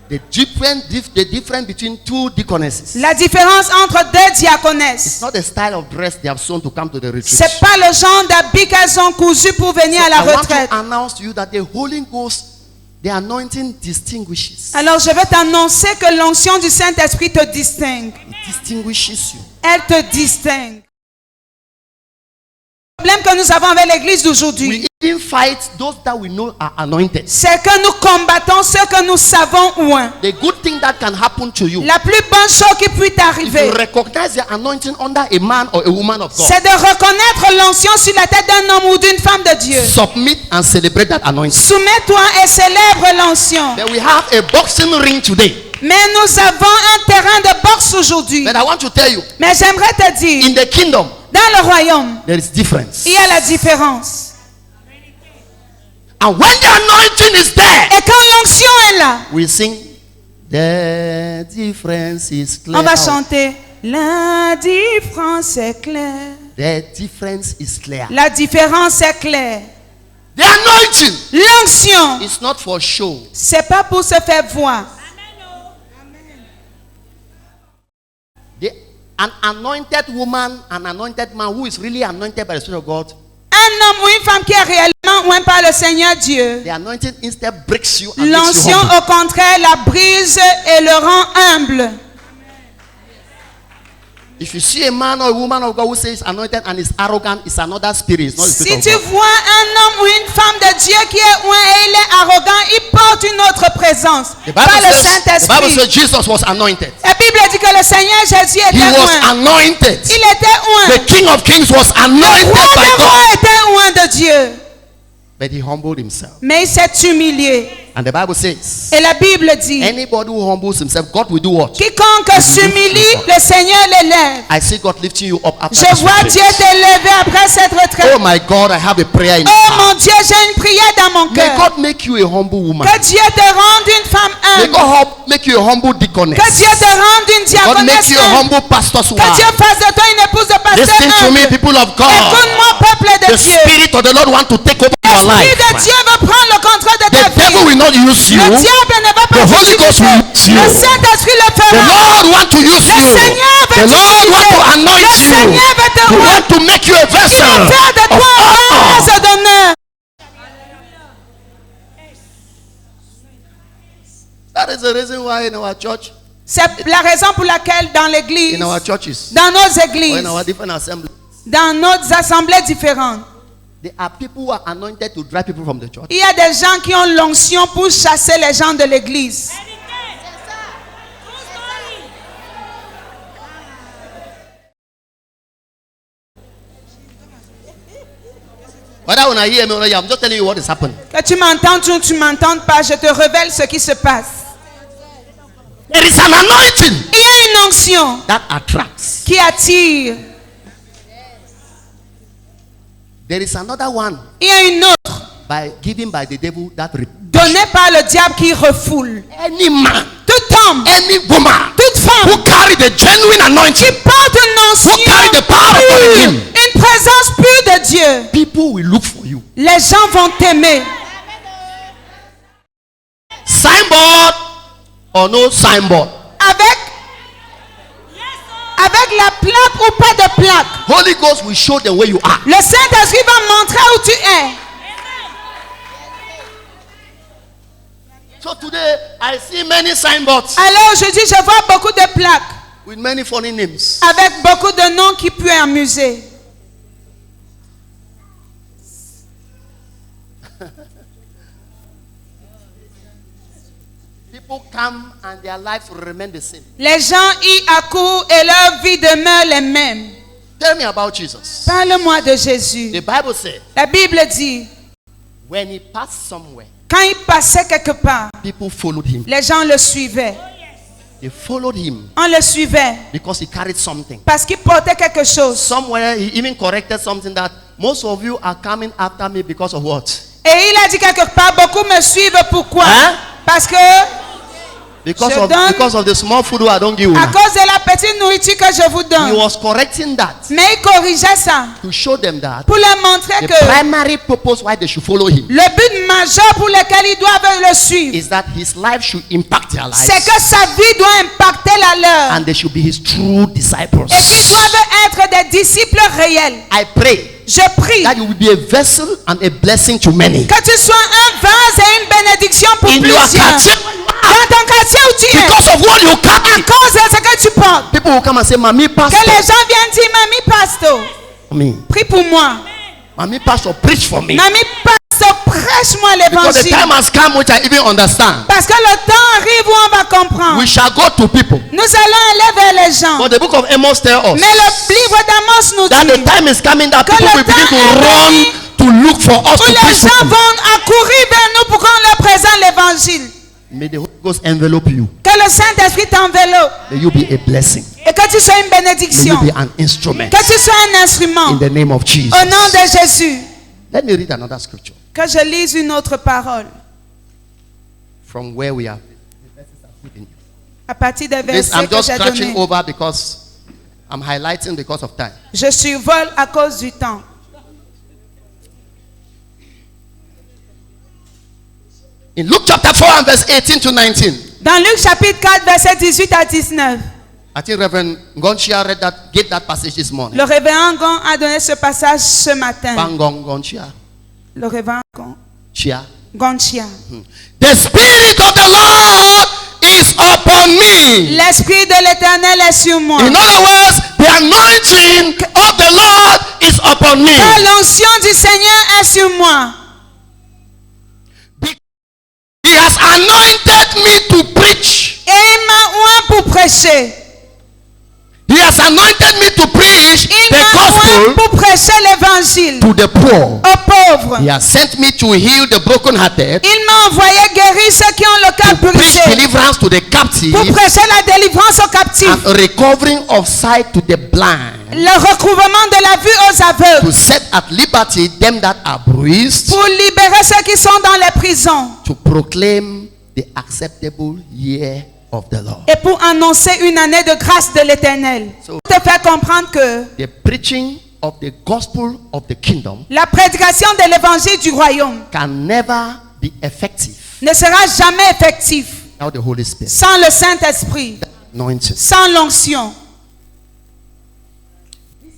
The difference between two deaconesses. La différence entre deux It's diaconesses, not the style of dress they have sewn to come to the retreat. c'est pas le genre d'habits qu'elles ont cousu pour venir à la I want retraite. to announce to you that the Holy Ghost, the anointing distinguishes. Alors je vais t'annoncer que l'onction du Saint-Esprit te distingue. It distinguishes you. Elle te distingue. Le problème que nous avons avec l'église d'aujourd'hui, We even fight those that we know are anointed. c'est que nous combattons ceux que nous savons oints. The good thing that can happen to you, La plus bonne chose qui puisse if t'arriver, you recognize the anointing under a man or a woman of God, c'est de reconnaître l'onction sur la tête d'un homme ou d'une femme de Dieu. submit and celebrate that anointing. Soumets-toi et célèbre l'onction. Then we have a boxing ring today. Mais nous avons un terrain de boxe aujourd'hui. But I want to tell you, Mais j'aimerais te dire, in the kingdom, dans le royaume, there is difference. il y a la différence. And when the anointing is there, Et quand l'onction est là, we sing The difference is clear. On va chanter. La différence est claire. The difference is clear. La différence est claire. The anointing L'onction, is not for show. c'est pas pour se faire voir. An anointed woman, an anointed man who is really anointed by the Spirit of God, Un homme ou une femme qui est réellement oint par le Seigneur Dieu. the anointing instead breaks you and makes you L'onction, humble. au contraire, la brise et le rend humble. If you see a man or a woman of God who says anointed and is arrogant, it's another spirit. It's not the Si Spirit tu of God. vois un homme ou une femme de Dieu qui est oint et il est arrogant, il porte une autre présence. The Pas Bible le says, the Bible Saint-Esprit. says Jesus was anointed. La Bible dit que le Seigneur Jésus He était was oint. anointed. Il était oint. The King of Kings was Le anointed roi by des God. rois était oint de Dieu. But he humbled himself. Mais il s'est humilié. And the Bible says, Et la Bible dit, anybody who humbles himself, God will do what? quiconque s'humilie, le Seigneur l'élève. I see God lifting you up after Je this vois retreat. Dieu t'élever après cette retraite. Oh my God, I have a prayer in my Oh heart. mon Dieu, j'ai une prière dans mon May cœur. God make you a humble woman. Que Dieu te rende une femme May humble. God make you a humble deaconess. Que Dieu te rende une God make diaconesse you a humble. humble pastor's Que Dieu wife. fasse de toi une épouse de pasteur Listen to me, humble. people of God. Écoute-moi, peuple de The Dieu. Spirit of the Lord want to take over your L'Esprit life. de Dieu veut prendre le contrôle de ta The devil vie. will not use you. Le diable ne va pas The Holy Ghost t'utiliser. will use you. Le Saint-Esprit le The fera. Lord want to use Le you. Seigneur veut The Lord want to t'utiliser. anoint Le you. Seigneur veut te He rendre. want to make you a Il vessel va faire de of toi un honor. vase d'honneur. That is the reason why in our church, C'est la raison pour laquelle dans l'église, in our churches, dans nos or in églises, our different assemblies, dans nos assemblées différentes, there are people who are anointed to drive people from the church. il y a des gens qui ont l'onction pour chasser les gens de l'église. Whether when I hear me or not, I'm just telling you what is happening. Que tu m'entends ou tu m'entends pas, je te révèle ce qui se passe. There is an anointing Il y a une onction that attracts. qui attire. There is another one Il y a une autre given by the devil that donnée par le diable qui refoule. any man, Tout homme, any woman toute femme who carry the genuine qui anointing, porte une onction who carry the power of God in pure, him, une présence pure de Dieu, people will look for you. les gens vont t'aimer. Signboard or no signboard, Avec la plaque ou pas de plaque, Holy Ghost will show them where you are. le Saint-Esprit va montrer où tu es. So today I see many signboards Alors aujourd'hui, je vois beaucoup de plaques with many funny names. avec beaucoup de noms qui puent amuser. People come and their lives will remain the same. Les gens y accourent et leur vie demeure les mêmes. Tell me about Jesus. Parle-moi de Jésus. The Bible said La Bible dit, when he passed somewhere, quand il passait quelque part, people followed him. les gens le suivaient. They followed him On le suivait because he carried something. parce qu'il portait quelque chose. Somewhere he even corrected something that most of you are coming after me because of what? Et il a dit quelque part, beaucoup me suivent. Pourquoi? Hein? Parce que Because Je of donne- because of the small food I don't give you. à cause de la petite nourriture que je vous He donne. was correcting that Mais il corrigeait ça to show them that pour leur montrer the que primary purpose why they should follow him le but majeur pour lequel ils doivent le suivre, is that his life should impact their c'est lives que sa vie doit impacter la leur. and they should be his true disciples. Et qu'ils doivent être des disciples réels. I pray Je prie that you will be a vessel and a blessing to many. que tu sois un vase et une bénédiction pour In your plusieurs. quartier, Dans ton quartier où tu es, because of what you à carry, cause de ce que tu portes, people will come and say, Mommy que Pastor, les gens viennent dire, Mamie Pasteur, me. prie pour moi. Mommy Pastor, preach for me. Mamie Pasteur, prêche-moi Because the l'évangile. time has come which I even understand. Parce que le temps arrive où on va comprendre. We shall go to people. Nous allons aller vers les gens. But the book of Amos tells us Mais le livre d'Amos nous that the dit time is coming that que people le will begin temps to est run venu to look for us où to les preach gens to them. vont accourir vers nous pour qu'on leur présente l'évangile. May the Holy Ghost envelope you. Que le Saint-Esprit t'enveloppe May you be a blessing. et que tu sois une May bénédiction. you be an instrument. Que tu sois un instrument. In the name of Jesus. Au nom de Jésus. Let me read another scripture Que je lise une autre parole. from where we are. À partir des This, versets I'm que just j'ai scratching donnés. over because I'm highlighting because of time. Je survole à cause du temps. In Luke chapter 4 and verse 18 to 19. Dans Luc chapitre 4, versets 18 à 19. I think Reverend Gonchia gave that passage this morning. Le révérend Gon a donné ce passage ce matin. Bangong Gonchia. Le révérend Gon. Chia. Gonchia. The Spirit of the Lord is upon me. L'Esprit de l'Éternel est sur moi. In other words, the anointing of the Lord is upon me. Car l'onction du Seigneur est sur moi. He has anointed me to preach. Et il m'a oint pour prêcher. He has anointed me to preach Il the m'a oint gospel pour prêcher l'évangile to the poor. aux pauvres. He has sent me to heal the brokenhearted, Il m'a envoyé guérir ceux qui ont le cœur to preach brisé. deliverance to the Pour captive, prêcher la délivrance aux captifs. and a recovering of sight to the blind, Le recouvrement de la vue aux to aveugles. set at liberty them that are bruised, Pour libérer ceux qui sont dans les prisons. to proclaim the acceptable year of the Lord. Et pour annoncer une année de grâce de l'Éternel. So- Pour te faire comprendre que The preaching of the gospel of the kingdom la prédication de l'évangile du royaume can never be effective ne sera jamais effective without the Holy Spirit. sans le Saint-Esprit, Anointing. sans l'onction.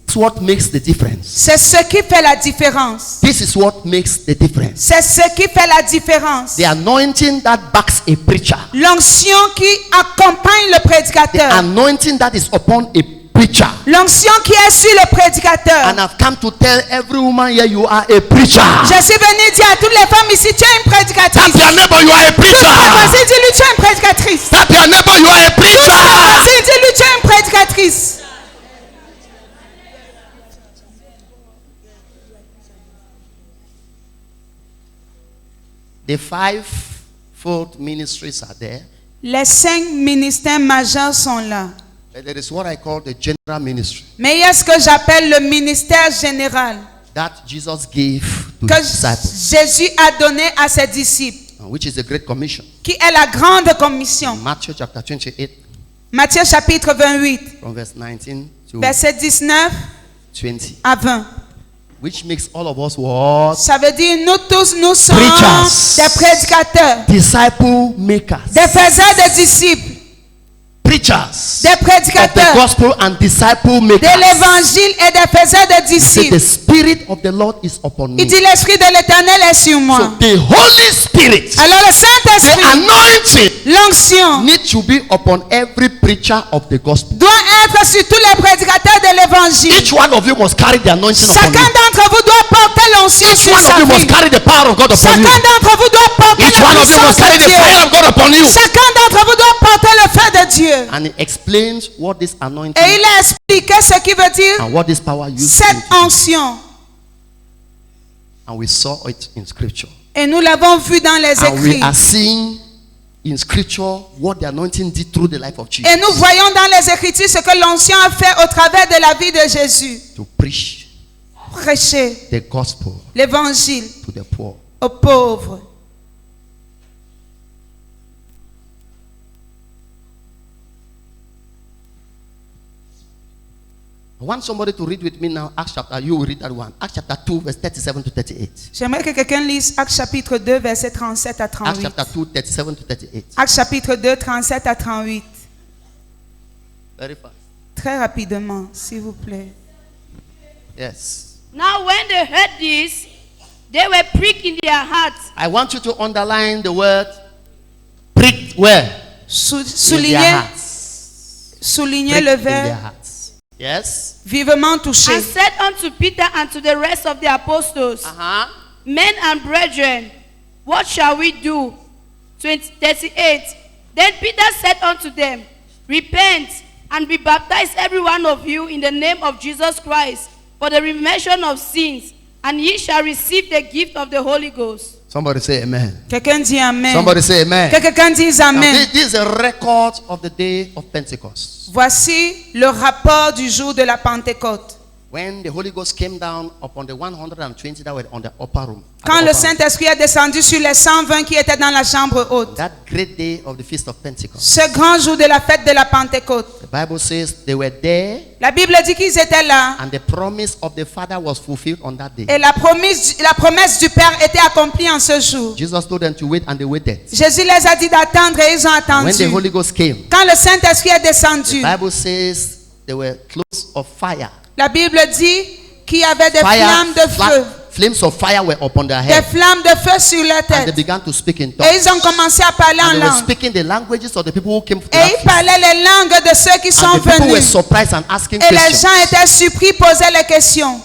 This is what makes the difference. C'est ce qui fait la différence. This is what makes the difference. C'est ce qui fait la différence. The anointing that backs a preacher. L'onction qui accompagne le The prédicateur. anointing that is upon a preacher. L'onction qui est sur le prédicateur. And I've come to tell every woman here you are a preacher. Je suis venu dire à toutes les femmes ici, tu es une prédicatrice. Tap your neighbor, you are a preacher. Vas-y, dis-lui, tu es une prédicatrice. Tap your neighbor, you are a preacher. Vas-y, dis-lui, tu es une prédicatrice. The fivefold ministries are there. Les 5 ministères majeurs sont là. But there is what I call the general ministry Mais il y a ce que j'appelle le ministère général that Jesus gave to que his disciples, Jésus a donné à ses disciples, which is the Great Commission. qui est la grande commission. Matthew chapter 28, Matthieu chapitre 28, from verse 19 to verset 19 20, à 20. which makes all of us what? Ça veut dire nous tous, nous sommes Preachers. des prédicateurs, Disciple makers. des faiseurs de disciples, Preachers des of the prédicateurs gospel and disciple de makers. l'évangile et des faiseurs de Say, the disciples. Spirit of the Lord is upon me. Il dit l'Esprit de l'Éternel est sur So moi. the Holy Spirit, Alors le the Saint-Esprit, anointing, l'onction, need to be upon every preacher of the gospel. doit être sur tous les prédicateurs de l'évangile. Each one of you must carry the anointing upon Chacun you. d'entre vous doit porter l'onction Each sur one of sa you must vie. carry the power of God upon Chacun you. d'entre vous doit porter Each la one of you puissance must carry de the fire Dieu. of God upon you. Chacun d'entre vous doit porter le feu de Dieu. And he explains what this anointing Et il a expliqué ce qui veut dire and what this power used cette to do. onction. And we saw it in scripture. Et nous l'avons vu dans les And we écrits. are seeing in scripture what the anointing did through the life of Jesus. Et nous voyons dans les Écritures ce que l'onction a fait au travers de la vie de Jésus. To preach Prêcher the gospel l'évangile to the poor. aux pauvres. I want somebody to read with me now Acts chapter, you will read that one. Acts chapter 2, verse 37 to 38. J'aimerais que quelqu'un lise Actes chapitre 2, verset 37 à Acts 38. chapter 2, 37 to 38. Actes chapitre 2, 37 à 38. Very fast. Très rapidement, s'il vous plaît. Yes. Now when they heard this, they were pricked in their hearts. I want you to underline the word pricked where? In their Souligner hearts. le Pricked in their verbe hearts. Yes. vivement touché. And said unto Peter and to the rest of the apostles, Uh-huh. Men and brethren, what shall we do? 38. Then Peter said unto them, Repent and be baptized every one of you in the name of Jesus Christ for the remission of sins, and ye shall receive the gift of the Holy Ghost. Somebody say amen. Quelqu'un dit Amen. Somebody say amen. Que quelqu'un dise Now, Amen. this is a record of the day of Pentecost. Voici le rapport du jour de la Pentecôte. When the Holy Ghost came down upon the 120 that were on the upper room. at Quand the le upper room, Saint-Esprit est descendu sur les 120 qui étaient dans la chambre haute, that great day of the Feast of Pentecost. ce grand jour de la fête de la Pentecôte, The Bible says they were there la Bible dit qu'ils étaient là and the promise of the Father was fulfilled on that day. et la promesse du Père était accomplie en ce jour. Jesus told them to wait and they waited. Jésus les a dit d'attendre et ils ont When the attendu. Holy Ghost came, Quand le Saint-Esprit est descendu, the Bible says there were clothes of fire. la Bible dit qu'il y avait des Fire, flammes de feu. flames of fire were upon their Des head. flammes de feu sur leur And they tête. began to speak in Et tongues. ils ont commencé à parler en And they were langue. speaking the languages of the people who came to Et that ils feast. parlaient les langues de ceux qui sont And the people were venus. surprised and asking Et les questions. gens étaient surpris, posaient les questions.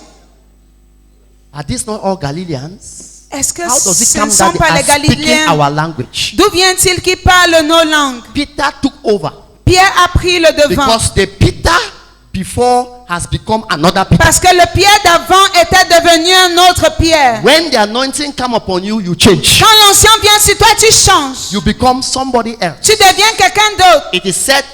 Are these not all Galileans? Est-ce que How does it ce come ne that sont pas les they are speaking Galiléens? our language? D'où vient-il qui parle nos langues? Peter took over Pierre a pris le devant. because the Peter before has become another Peter. Parce que le Pierre d'avant était devenu un autre Pierre. When the anointing come upon you, you change. Quand l'ancien vient sur toi, tu changes. You become somebody else. Tu deviens quelqu'un d'autre. It is said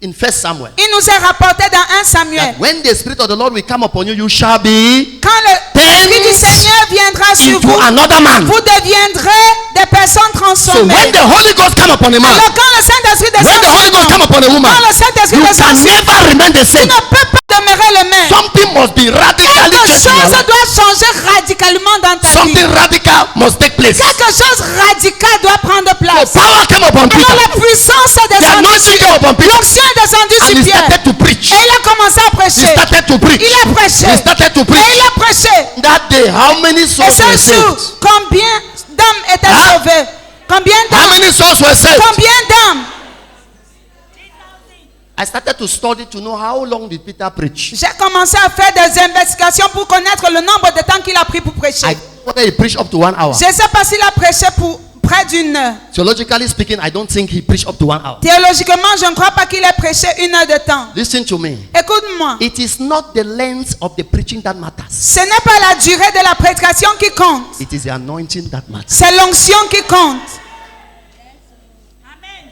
in 1 Samuel Il nous est rapporté dans 1 Samuel. that when the Spirit of the Lord will come upon you, you shall be Quand l'Esprit du Seigneur viendra sur into vous, another man. vous deviendrez des personnes So transformées. when the Holy Ghost come upon a man, Alors quand le Saint-Esprit when descend the Holy sur Ghost come nous, upon a woman, quand le Saint-Esprit you descend can sur nous, never remain the tu same. ne peux pas demeurer le même. Something must be radically Quelque changed in your chose life. doit changer radicalement dans ta vie. Something radical must take place. Quelque chose radical doit prendre The place. power came upon Alors Peter. la puissance est The descendue anointing sur came upon Peter. l'onction est descendue And sur he Pierre. started to preach. Et il a commencé à He prêcher. started to preach. Il a prêché. He started to Et preach. il a prêché. That day, how many Et souls were ce jour, saved? combien d'âmes étaient Hein? sauvées? Combien How d'âmes? many souls were saved? Combien d'âmes? I started to study to know how long did Peter preach. J'ai commencé à faire des investigations pour connaître le nombre de temps qu'il a pris pour prêcher. I don't know whether he preached up to 1 hour. Je ne sais pas s'il a prêché pour près d'une heure. Theologically speaking, I don't think he preached up to 1 hour. Théologiquement, je ne crois pas qu'il ait prêché 1 heure de temps. Listen to me. Écoute-moi. It is not the length of the preaching that matters. Ce n'est pas la durée de la prédication qui compte. It is the anointing that matters. C'est l'onction qui compte.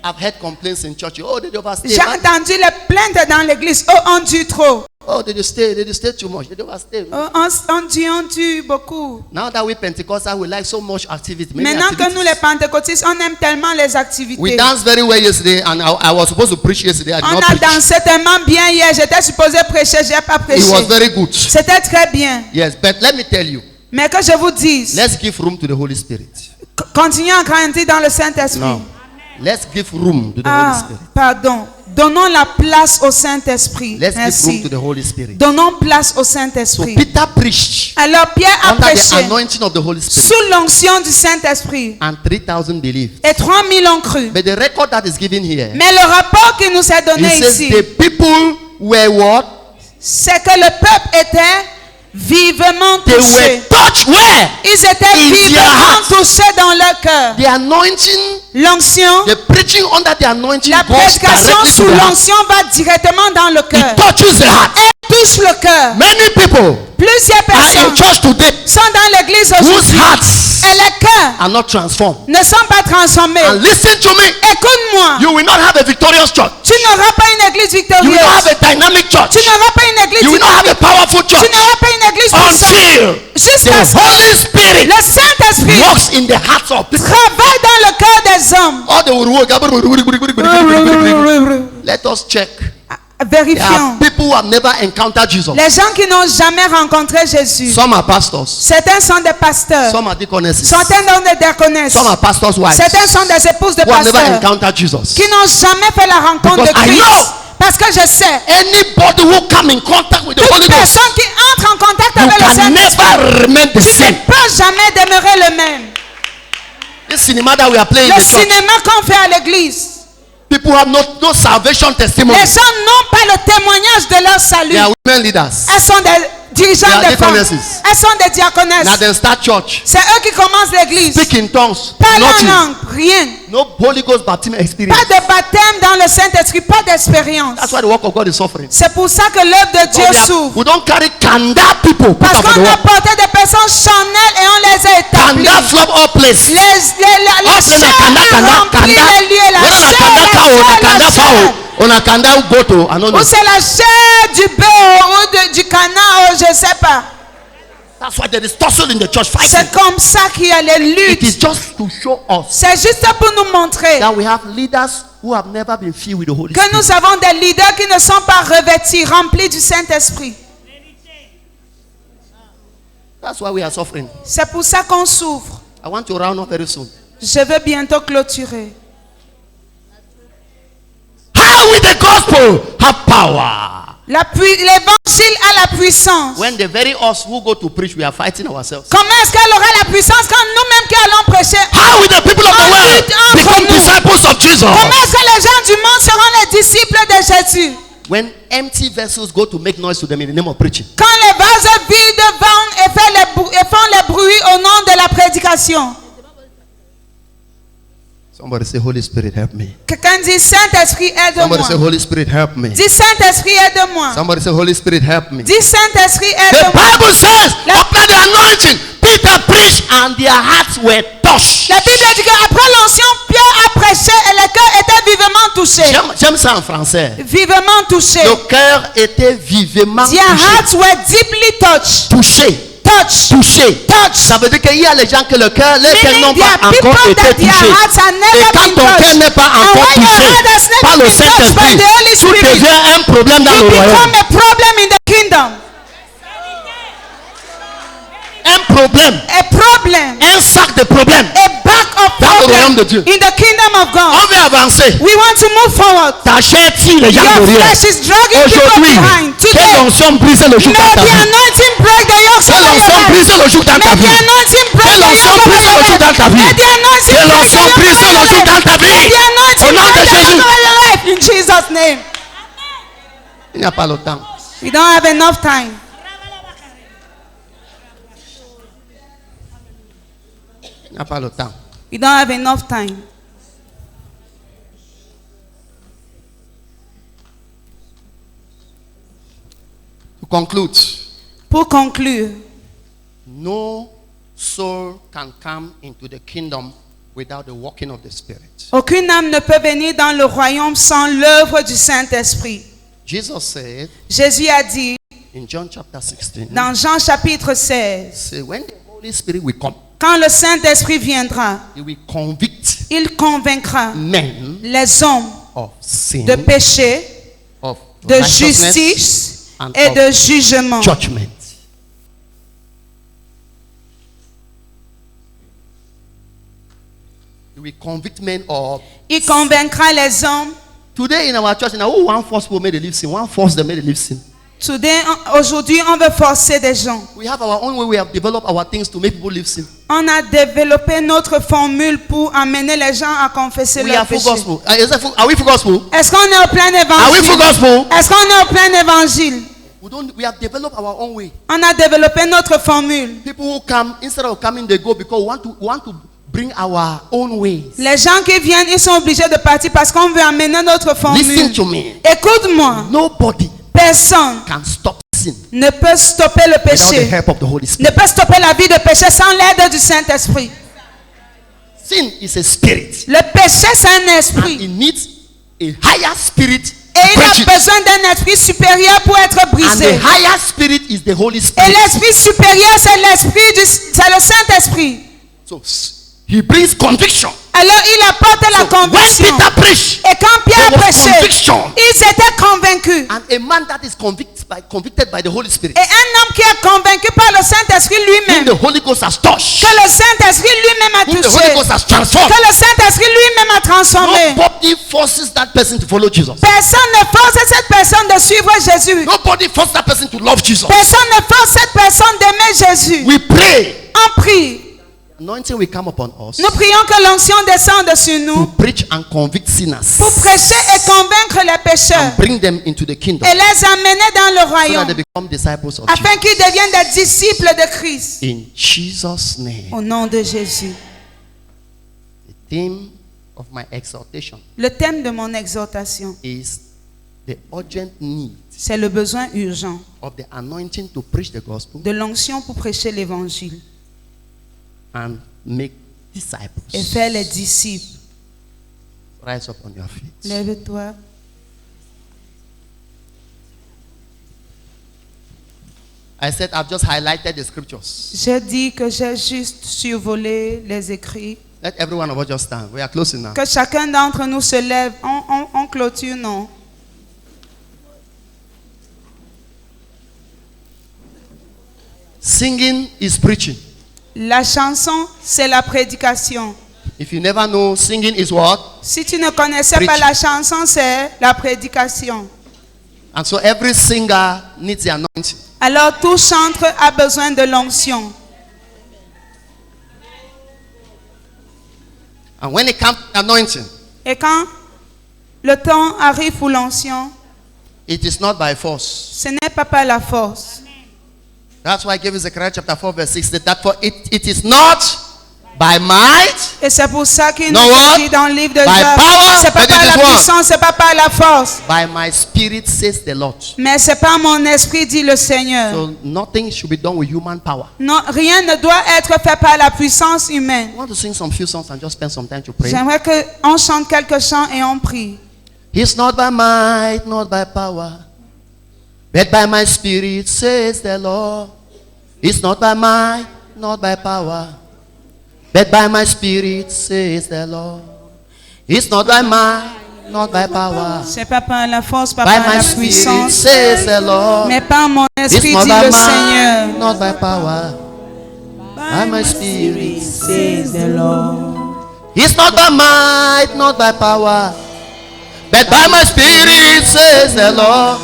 I've heard complaints in church. Oh, did you overstay? J'ai man? entendu les plaintes dans l'église. Oh, on dure trop. Oh, did you stay? Did you stay too much? Did you overstay? Oh, on dure beaucoup. Now that we Pentecostals, we like so much activity. Many Maintenant que nous les activities. pentecôtistes, on aime tellement les activités. We danced very well yesterday, and I was supposed to preach yesterday. I did On not a preach. dansé tellement bien hier. J'étais supposé prêcher, j'ai pas It prêché. was very good. C'était très bien. Yes, but let me tell you, Mais que je vous dise, let's give room to the Holy Spirit. continuons à grandir dans le Saint-Esprit. No. Let's give room to the Holy Ah, Spirit. pardon. Donnons la place au Saint-Esprit. Let's give room Merci. to the Holy Spirit. Donnons place au So Saint-Esprit. Peter preached Alors Pierre a under the prêché anointing of the Holy Spirit, sous l'onction du Saint-Esprit. and 3,000 believed. Et 3000 ont cru. But the record that is given here, Mais le rapport qui nous est it donné says ici, the people were what? c'est que le peuple était vivement They were touché. touched where? Ils étaient In their vivement hearts. touchés dans leur cœur. The anointing, L'onction, the preaching under the anointing la goes prédication directly sous to the heart. l'onction va directement dans le cœur. It touches the heart. Elle touche le cœur. Many people Plusieurs are in personnes church today sont dans l'église whose aujourd'hui hearts et les cœurs are not transformed. ne sont pas transformés. And listen to me, Écoute-moi, you will not have a victorious church. tu n'auras pas une église You will not have victorieuse. a dynamic church. Tu n'auras pas une église You will not have a powerful Tu church n'auras pas une église puissante. until Jusqu'à the ce que Holy Spirit le Saint-Esprit walks in the hearts of people. travaille dans le cœur des hommes. All the Let us check. There Vérifions. are people who have never encountered Jesus. Les gens qui n'ont jamais rencontré Jésus. Some are pastors. Certains sont des pasteurs. Some are deaconesses. Certains sont des diaconesses. Some are pastors' wives Certains sont des épouses de who have never pasteurs encountered Jesus. qui n'ont jamais fait la rencontre Because de I Christ. know. Parce que je sais, Anybody who come in contact with the Holy toute Ghost, personne qui entre en contact you avec le can Saint-Esprit, never remain the tu ne same. peux jamais demeurer le même. This cinema that we are playing in Le the church, cinéma qu'on fait à l'église, people have no salvation testimony. les gens n'ont pas le témoignage de leur salut. They are women leaders. Elles sont des dirigeants They are de femmes. deaconesses. Elles sont des diaconesses. Now then start church. C'est eux qui commencent l'église. Speak in tongues. Pas Nothing. la langue, rien. No Holy Ghost baptism experience. Pas de baptême dans le Saint-Esprit, pas d'expérience. That's why the work of God is suffering. C'est pour ça que l'œuvre de Dieu s'ouvre. We don't carry kanda people. Put Parce up for the qu'on a work. porté des personnes charnelles et on les a établies. Kanda flop all place. La All place na chair kanda, remplit les lieux. La Whether na chair, kanda la cow or na chair, kanda la chair. fowl Onakanda ou goto, I don't know. Ou c'est la chair du bœuf ou du canard, je ne sais pas. That's why there is tussle in the church C'est fighting. comme ça qu'il y a les It is luttes. just to show us C'est juste pour nous montrer that we have leaders who have never been filled with the Holy que Spirit. nous avons des leaders qui ne sont pas revêtis, remplis du Saint-Esprit. That's why we are suffering. C'est pour ça qu'on souffre. I want to round up very soon. Je veux bientôt clôturer. How will the gospel have power? L'évangile a la puissance. When the very us who go to preach, we are fighting ourselves. Comment est-ce qu'elle aura la puissance quand nous-mêmes qui allons prêcher? How will the people of the world become disciples of Jesus? Comment est-ce que les gens du monde seront les disciples de Jésus? When empty vessels go to make noise to them in the name of preaching. Quand les vases vides vont et font les bruits au nom de la prédication. Somebody say, Holy Spirit, help me. Quelqu'un dit, Saint-Esprit, Somebody say, aide-moi. Holy Spirit, help me. Dis, Saint-Esprit, aide-moi. Somebody say, Holy Spirit, help me. Dis, Saint-Esprit, The aide-moi. Bible says, after the anointing, Peter preached and their hearts were touched. La Bible dit qu'après l'onction, Pierre a prêché et le cœur était vivement touché. J'aime ça en français. Vivement touché. Le cœur était vivement Their hearts were deeply touched. touché. Touched. Touché. Touched. Ça veut dire qu'il y a les gens que le cœur, les cœurs Meaning n'ont there pas are encore people été that their touchés. hearts are never Et quand been ton cœur touched. n'est pas And encore when your touché heart has never par le been touched by Saint-Esprit, the Holy tu Spirit, deviens un problème dans you le royaume. become a problem in the kingdom. Un problème. A problem. Un sac de problèmes. A back of Dans le royaume de problem Dieu. in the kingdom of God. On veut avancer. We want to move forward. Ta chair tire les gens Your derrière. flesh is dragging people Aujourd'hui, behind. que Today, l'onction brise le joug may dans ta the vie. anointing break the yokes Que over your l'onction life. brise le joug dans ta May the vie. anointing Que break the l'onction yokes over brise your le joug life. dans ta vie. May the anointing Que break the l'onction yoke brise over le your joug life. dans ta May vie. the anointing Au nom break de the yoke Jésus. over your life. In Jesus' name. Il n'y a pas le temps. We don't have enough time. Il n'y a pas le temps. We don't have enough time. To conclude, Pour conclure, no soul can come into the kingdom without the working of the Spirit. aucune âme ne peut venir dans le royaume sans l'œuvre du Saint-Esprit. Jesus said Jésus a dit in John chapter 16, dans Jean chapitre 16, say when the Holy Spirit will come, quand le Saint-Esprit viendra, he will convict il convaincra men les hommes of sin, de péché, of de righteousness, justice and et of de jugement. judgment. He will convict men of. Il convaincra les hommes. Today in our church, now who one force people made to live sin, one force them made to live sin. Aujourd'hui, on veut forcer des gens. We have our own way. We have developed our things to make people live sin. On a développé notre formule pour amener les gens à confesser We leur are full péché. gospel. Are we full gospel? Est-ce qu'on est au plein Are we full évangile? gospel? Est-ce qu'on est au plein évangile? We have developed our own way. On a développé notre formule. People who come, instead of coming, they go because we want to bring our own ways. Les gens qui viennent, ils sont obligés de partir parce qu'on veut amener notre formule. Listen to me. Écoute-moi. Nobody Personne can stop sin ne peut stopper le without the péché. help of the Holy Ne Spirit. peut stopper la vie de péché sans l'aide du Saint-Esprit. Sin is a spirit, Le péché, c'est un and esprit. it needs a higher spirit to Et il break a it. besoin d'un esprit supérieur pour être And the brisé. higher spirit is the Holy Et Spirit. l'esprit supérieur, c'est le Saint-Esprit. So he brings conviction. Alors il apporte la So when conviction. Peter preached, Et quand Pierre there was prêchait, conviction. il s'était convaincu. And a man that is convicted by the Holy Spirit, Et un homme qui est convaincu par le Saint-Esprit whom lui-même, the Holy Ghost has touched, que le Saint-Esprit lui-même a whom the touché, Holy Ghost has transformed. que le Saint-Esprit lui-même a transformé. Nobody forces that person to follow Jesus. Personne ne force cette personne de suivre Jésus. Nobody forces that person to love Jesus. Personne ne force cette personne d'aimer Jésus. We pray. On prie. Anointing will come upon us Nous prions que l'onction descende sur to nous preach and convict sinners pour prêcher et convaincre les pécheurs and bring them into the kingdom et les amener dans le so that royaume they become disciples of afin Jesus. qu'ils deviennent des disciples de Christ. In Jesus' name. Au nom de Jésus. The theme of my exhortation Le thème de mon exhortation, is the urgent need c'est le besoin urgent of the anointing to preach the gospel de l'onction pour prêcher l'évangile and make et disciples. faire les disciples. Rise up on your feet. Lève-toi. I said I've just highlighted the scriptures. J'ai dit que j'ai juste survolé les écrits. Let every one of us just stand. We are closing now. Que chacun d'entre nous se lève. On clôture, non? Singing is preaching. La chanson, c'est la prédication. If you never know, singing is what? Si tu ne connaissais pas Preaching. la chanson, c'est la prédication. And so every singer needs the anointing. Alors tout chanteur a besoin de l'onction. And when it comes to anointing, Et quand le temps arrive pour l'onction, it is not by force. ce n'est pas par la force. That's why I gave you Zechariah chapter 4 verse 6. That for it is not by might, Et c'est pour ça qu'il No nous what? dit dans le livre de By Job, power, c'est pas but par it is la what? puissance, c'est pas par la force, by my spirit, says the Lord. mais c'est par mon esprit, dit le Seigneur. So nothing should be done with human power. Non, rien ne doit être fait par la puissance humaine. I want to sing some few songs and just spend some time to pray. J'aimerais qu'on chante quelques chants et on prie. It's not by might, not by power, but by my spirit, says the Lord. It's not by might, not by power, but by my spirit, says the Lord. It's not by might, not by power, C'est pas par la force, pas by par my la spirit, puissance, says the Lord. mais par mon It's esprit, not dit by le might, Seigneur. not by power, by my spirit, Says the Lord. It's not by might, not by power, but by my spirit, says the Lord.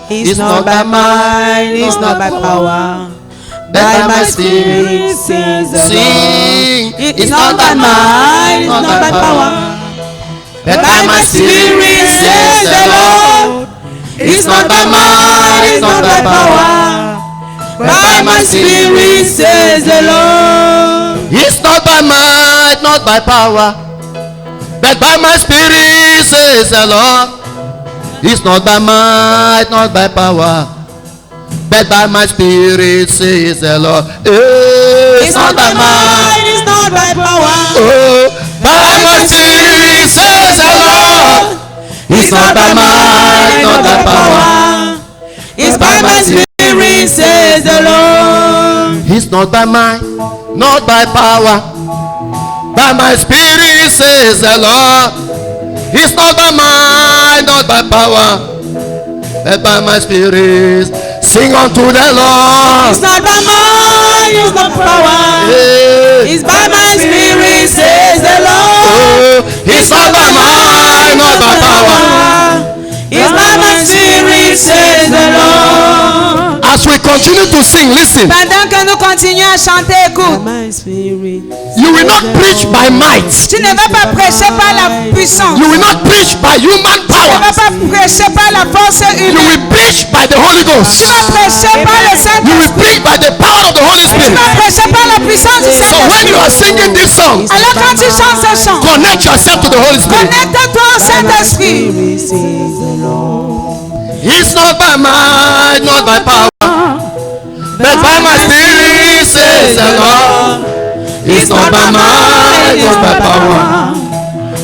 It's not by might, it's not by power, but by my spirit, says the sing. It's not by might, it's not by power, but by my spirit, says the Lord. It's not by might, it's not by power, by my spirit, says the Lord. It's not by might, not by power, but by my spirit, says the Lord. It's not by might, not by power, but by my spirit, says the Lord. It's not by might, it's not by power, Oh, by my spirit, says the Lord. It's not by might, not by power. it's by my spirit, says the Lord. It's not by might, not by power. By my spirit, says the Lord. It's not by might, not by power, but by my spirit. Sing unto the Lord. It's not by might, it's not power, Yeah. it's by my spirit, says the Lord. Oh, it's not by might, not by power. It's by my spirit, says the Lord. As we continue to sing, listen. Pendant que nous continuons à chanter, écoute. My spirit. You will not preach by might. Tu ne vas pas prêcher par la puissance. You will not preach by human Tu ne power. vas pas prêcher par la force You humaine. will preach by the Holy Tu Ghost. vas prêcher par le You will Saint-Esprit. preach by the power of the Holy Tu Spirit. vas prêcher par la puissance du So when Saint-Esprit. you are singing these songs, Alors quand tu chantes ce chant, connect yourself to the Holy Spirit. connecte-toi au Saint-Esprit. Spirit, says the Lord. It's not by might, not by power, but by my spirit, says the Lord. It's not by might, not by power,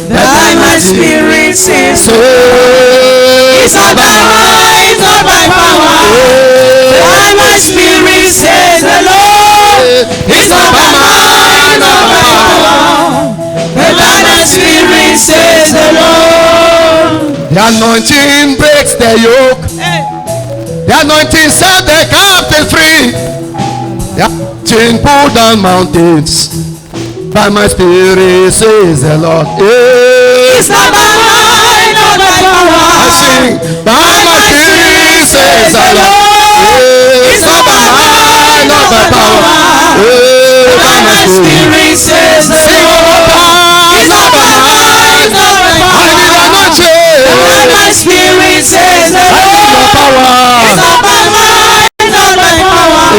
but by my spirit, says the Lord. It's not by might, not by power, by my spirit, says the Lord. It's not by might, not by power, but by my spirit, says the Lord. The anointing breaks the yoke. The anointing set the captive free. The anointing pull down mountains. By my spirit, says the Lord. It's not by might, not by power. I sing. By my spirit, says the Lord. It's not by might, not by power. By my spirit, says the sing one more time. It's not by might, not by I need power. anointing. By my spirit, says the I need your Lord. power. It's not by might, not by power.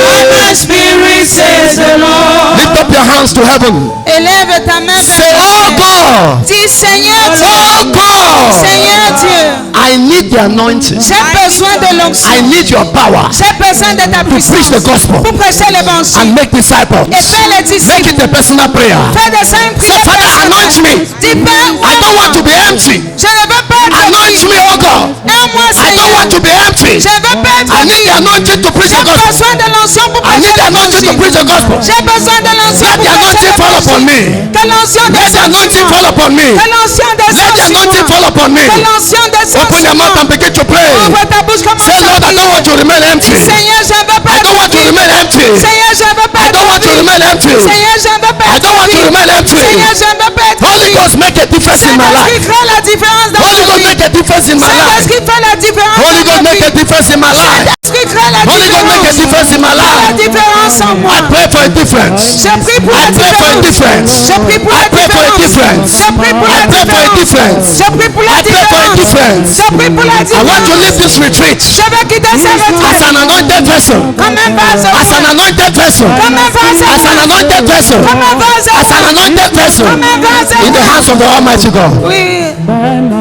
By my spirit, says the Lord. Lift up your hands to heaven. Élève ta main vers Say, le oh ciel. God, Dis Seigneur oh Dieu, God, Seigneur Dieu, I need the anointing. j'ai besoin de I l'onction. need your power J'ai besoin de ta to preach the puissance gospel pour prêcher and l'évangile make disciples. et faire les Make disciples. it a personal prayer. Fais de ça une prière Father, anoint personnelle. me. Dis Père, I don't want to be empty. je ne veux pas être Anoint vide. me, oh God. Aide-moi I don't Seigneur. want to be empty. Je veux pas être I need the vide. anointing to preach the J'ai gospel. besoin de l'onction pour I need prêcher the anointing to preach the gospel. J'ai besoin de l'onction Let pour the anointing fall upon me. Que l'onction Let the anointing fall upon me. Que l'onction Let the anointing fall upon me. Que l'onction Open your mouth and begin to pray. Ouvre ta bouche, commence Say, Lord, I don't want to remain empty. Seigneur, je veux pas I don't want to remain empty. Seigneur, je veux pas I don't want to remain empty. Seigneur, je veux pas I don't want to remain empty. Seigneur, je veux pas être Holy Ghost, make a difference in my Saint-Esprit, life. crée la différence dans Holy ma Ghost, vie. make a difference in my life. Saint-Esprit, fais la différence Holy dans Ghost, ma make a vie. difference in my life. Saint-Esprit, crée la Holy Ghost, make a difference in my Fais la life. différence en moi. I pray for a difference. Je prie pour I la pray for a difference. Je prie pour I la pray for a difference. Je prie pour I la pray for a difference. Je prie pour la I pray for a difference. Je prie pour la I want to leave this retreat Je veux quitter ce as retraite. an anointed vessel. Comme un vase. As an anointed vessel. Comme un vase. As an anointed vessel. Comme un vase. As an anointed vessel. Comme un vase. In the hands of the Almighty God. Oui.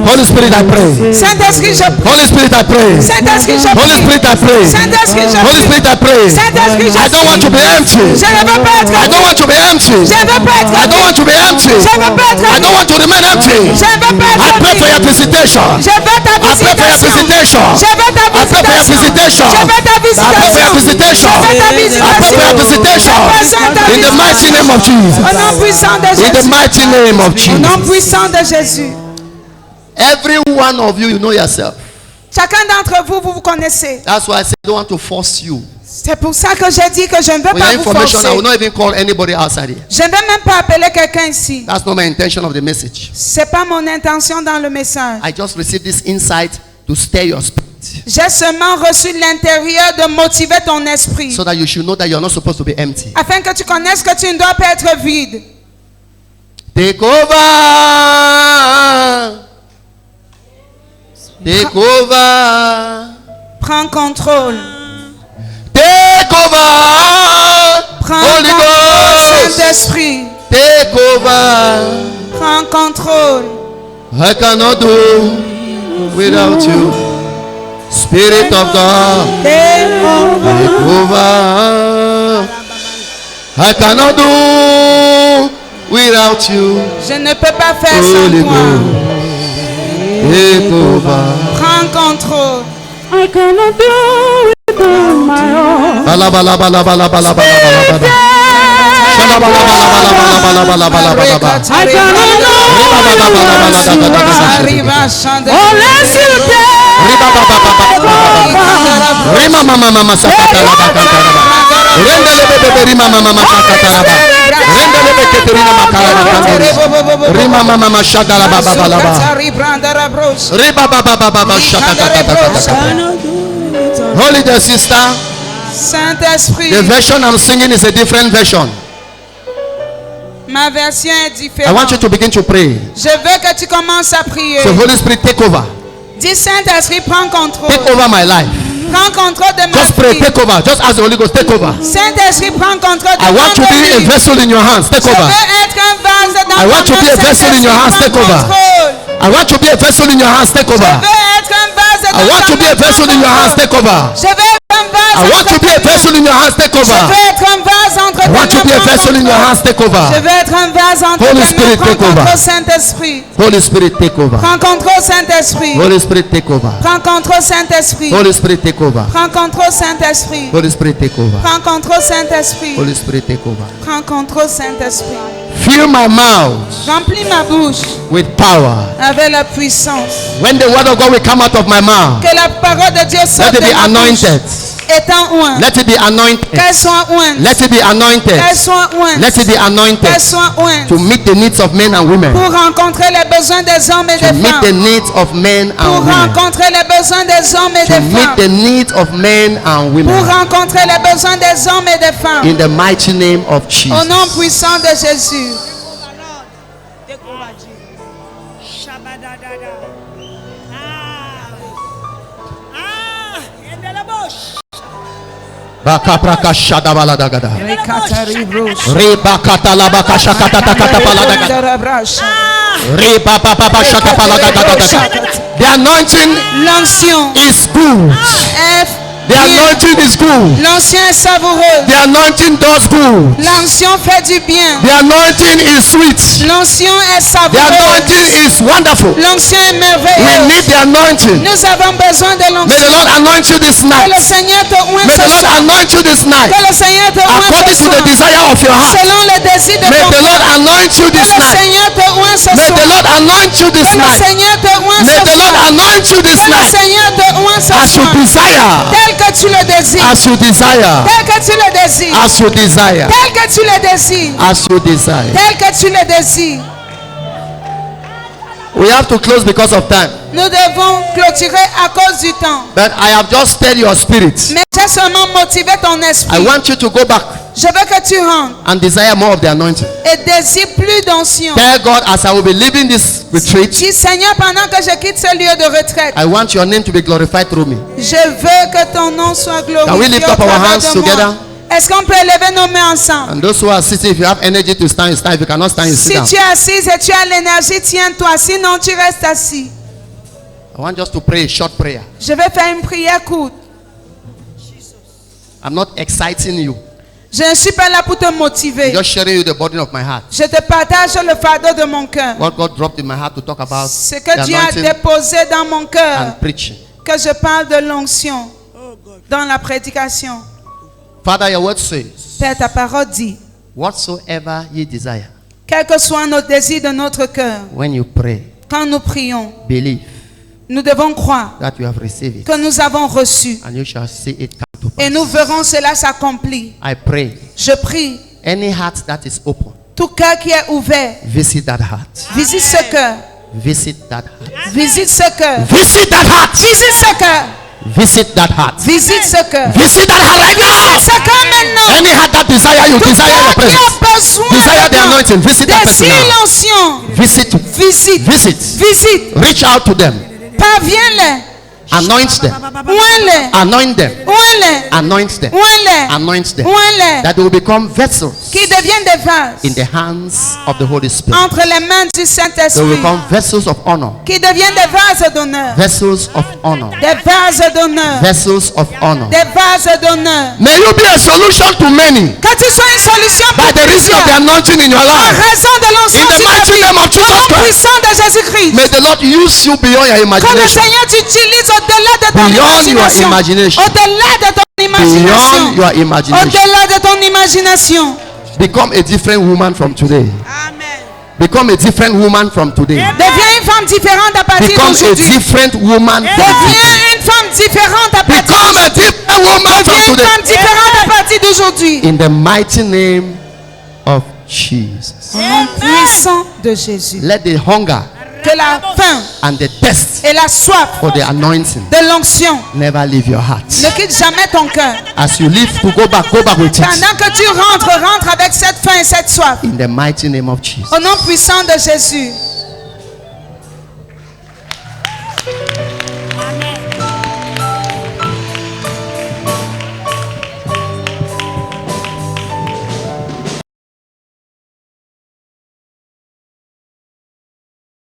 Holy Spirit, I pray. Saint-Esprit, je prie. Holy Spirit, I pray. Saint-Esprit, je Holy prie. Spirit, I pray. Saint-Esprit, je Holy prie. Spirit, I pray. Saint-Esprit, je I don't want to be empty. Je ne veux pas être I don't want to be empty. Je ne veux pas être I don't want to be empty. Je ne veux pas être I don't want to remain empty. Je ne veux pas I être pray for your visitation. Je veux ta I pray for your visitation. Je veux ta I pray for your visitation. Je veux ta I pray for your visitation. Je veux ta I pray for your visitation. In the mighty name of Au Jesus. nom puissant de In the Jésus. mighty name of Au nom Jesus. puissant de Jésus. Every one of you, you know yourself. Chacun d'entre vous, vous vous connaissez. That's why I say I don't want to force you. C'est pour ça que j'ai dit que je ne veux For your pas vous information, I will forcer. not even call anybody outside here. Je ne vais même pas appeler quelqu'un ici. That's not my intention of the message. C'est pas mon intention dans le message. I just received this insight to stir your spirit J'ai seulement reçu l'intérieur de motiver ton esprit. so that you should know that you're not supposed to be empty. Afin que tu connaisses que tu ne dois pas être vide. Take over. Take over. Prends contrôle. Take over. Prends Holy contrôle, Ghost. Saint-Esprit. Take over. Prends contrôle. I cannot do without you. Spirit of God. Take over. Take over. I cannot do without you. Je ne peux pas faire sans Holy toi. Ghost. Take over. Prends contrôle. I cannot do it on my own. Bala bala bala bala bala bala bala bala. Shala bala bala bala bala bala bala bala bala. I cannot do Arriva, chante. unless you Riba baba baba baba. Rima mama mama sakata la bakanta la ba. Rendele bebe rima mama mama sakata la ba. Rendele bebe keterina makara la kandori. Rima mama mama shada la baba baba la ba. Riba baba baba baba shakata ta ta ta ta. Holy the sister, Saint-Esprit, the version I'm singing is a different version. ma version est I différente. want you to begin to pray. Je veux que tu commences à prier. So Holy Spirit, take over. Dis Saint-Esprit, prends contrôle. Take over my life. Prends contrôle de ma Just pray, vie. take over. Just ask the Holy Ghost, take over. Saint-Esprit, prends contrôle de I want to ma be a vie. vessel in your hands. Take Je veux over. être un vase dans I ta want to main, be a vessel in your hands. Saint-Esprit, Take over. prends contrôle. I want to be a vessel in your hands. Take Je over. veux être un vase dans I want ta to be a main, vessel in your hands. Take over. Je veux être un vase I want entre to be a tes mains. vessel in your hands. Take Je over. veux être un vase entre I tes want to be a mains, prends vessel in your contrôle. hands. Take over. Je veux être un vase entre Holy tes Spirit, mains, prends take over. contrôle, Saint-Esprit. Holy Spirit, take over. Prends contrôle, Saint-Esprit. Holy Spirit, take over. Prends contrôle, Saint-Esprit. Holy Spirit, take over. Prends contrôle, Saint-Esprit. Holy Spirit, take over. Prends contrôle, Saint-Esprit. Holy Spirit, take over. Prends contrôle, Saint-Esprit. Fill my mouth Remplis ma bouche with power. avec la puissance. When the word of God will come out of my mouth, Que la parole de Dieu let sorte it de be ma bouche. anointed. Étant oint. Let it be anointed. Qu'elle soit ointe. Let it be anointed. Qu'elle soit ointe. Let it be anointed Qu'elle soit ointe. to meet the needs of men and women. Pour rencontrer les besoins des hommes et To des meet the femmes. needs of men Pour and women. rencontrer les besoins des hommes et To des meet the femmes. needs of men and Pour women. rencontrer les besoins des hommes et des femmes. In the mighty name of Au nom Jesus. puissant de Jésus. Bakapraka shadabaladagada. Rebakatalabaka shakatatakatapaladagada. Rebapapapa shakapaladagada. The anointing L'onction is good. est The anointing is good. L'onction est savoureuse. The anointing does good. L'onction fait du bien. The anointing is sweet. L'onction est The savoureuse. anointing is wonderful. L'onction est We merveilleuse. need the anointing. Nous avons besoin de May the l'onction. Lord anoint you this Que night. le Seigneur te oint May ce the Lord soir. anoint you this night. Que le Seigneur te oint According ce to the soir. desire of your heart. Selon le désir de May ton the Lord cœur. anoint you Que this le night. Seigneur te oint ce May the soir. Lord anoint you this Que le night. Seigneur te oint May ce the Lord soir. anoint you this Que le night. Seigneur te oint ce As you soir. desire. Tel que tu le désires. As you desire. Tel que tu le désires. As you desire. Tel que tu le désires. As you desire. Tel que tu le désires. We have to close because of time. Nous devons clôturer à cause du temps. But I have just stirred your spirit. Mais j'ai seulement motivé ton I esprit. want you to go back Je veux que tu rentres and desire more of the anointing. et désires plus d'onction. Tell God, as I will be leaving this retreat, Dis Seigneur, pendant que je quitte ce lieu de retraite, I want your name to be glorified through me. je veux que ton nom soit glorifié. Can we lift au up our travers hands de moi. together? Est-ce qu'on peut lever nos mains ensemble? And those who are sitting, if you have energy to stand, you stand. If you cannot stand, you sit Si down. tu es assise et tu as l'énergie, tiens-toi. Sinon, tu restes assis. I want just to pray a short prayer. Je vais faire une prière courte. I'm not exciting you. Je ne suis pas là pour te motiver. I'm just sharing you the burden of my heart. Je te partage le fardeau de mon cœur. What God dropped in my heart to talk about Ce the que Dieu a anointing déposé dans mon cœur. and preaching. Que je parle de l'onction dans la prédication. Father, your word says, Père, ta parole dit, whatsoever ye desire, quel que soit nos désirs de notre cœur, when you pray, quand nous prions, believe nous devons croire that you have received it, que nous avons reçu and you shall see it come to et pass. nous verrons cela s'accomplir. I pray, Je prie, any heart that is open, tout cœur qui est ouvert, visit that heart. visite ce cœur, Visit that heart. visite ce cœur, Visit that heart. visite ce cœur, Visit that heart. visite ce cœur. Visit that heart right now. Ce cœur maintenant, Any heart that desire you, tout desire your cœur qui presence. a besoin Desire the de anointing. Visit that person désire now. l'onction, Visit. visite, Visit. visite, Reach out to them. parviens-les, Anoint them. oins-les, Anoint them. oins-les, Anoint them. oins-les, Anoint them. oins-les, That they will become vessels qui deviennent des vases in the hands of the Holy Spirit. entre les mains du They will Saint-Esprit, become vessels of honor. qui deviennent des vases d'honneur, Vessels of honor. des vases d'honneur, Vessels of honor. des vases d'honneur. May you be a solution to many Que tu sois une solution by pour the reason of the plusieurs, anointing in your en life. raison de l'onction In the sur ta mighty vie, name of au Jesus nom Christ. puissant de Jésus-Christ. May the Lord use you beyond your Que le imagination. Seigneur t'utilise au-delà de ton Beyond your imagination. imagination. Au-delà de ton Beyond imagination. your imagination. Au-delà de ton imagination. Become a different woman from today. Amen. Become a different woman from today. Deviens une femme différente à partir Become a d'aujourd'hui. different woman from today. Deviens une femme différente à partir Become a different woman from Deviens une today. femme différente à partir d'aujourd'hui. In the mighty name of Jesus. Au nom puissant de Jésus. Let the hunger Que la faim and the thirst et la soif for the anointing de l'onction never leave your heart. ne quittent jamais ton cœur. As you live to go back with it. Pendant que tu rentres avec cette faim et cette soif. In the mighty name of Jesus. Au nom puissant de Jésus.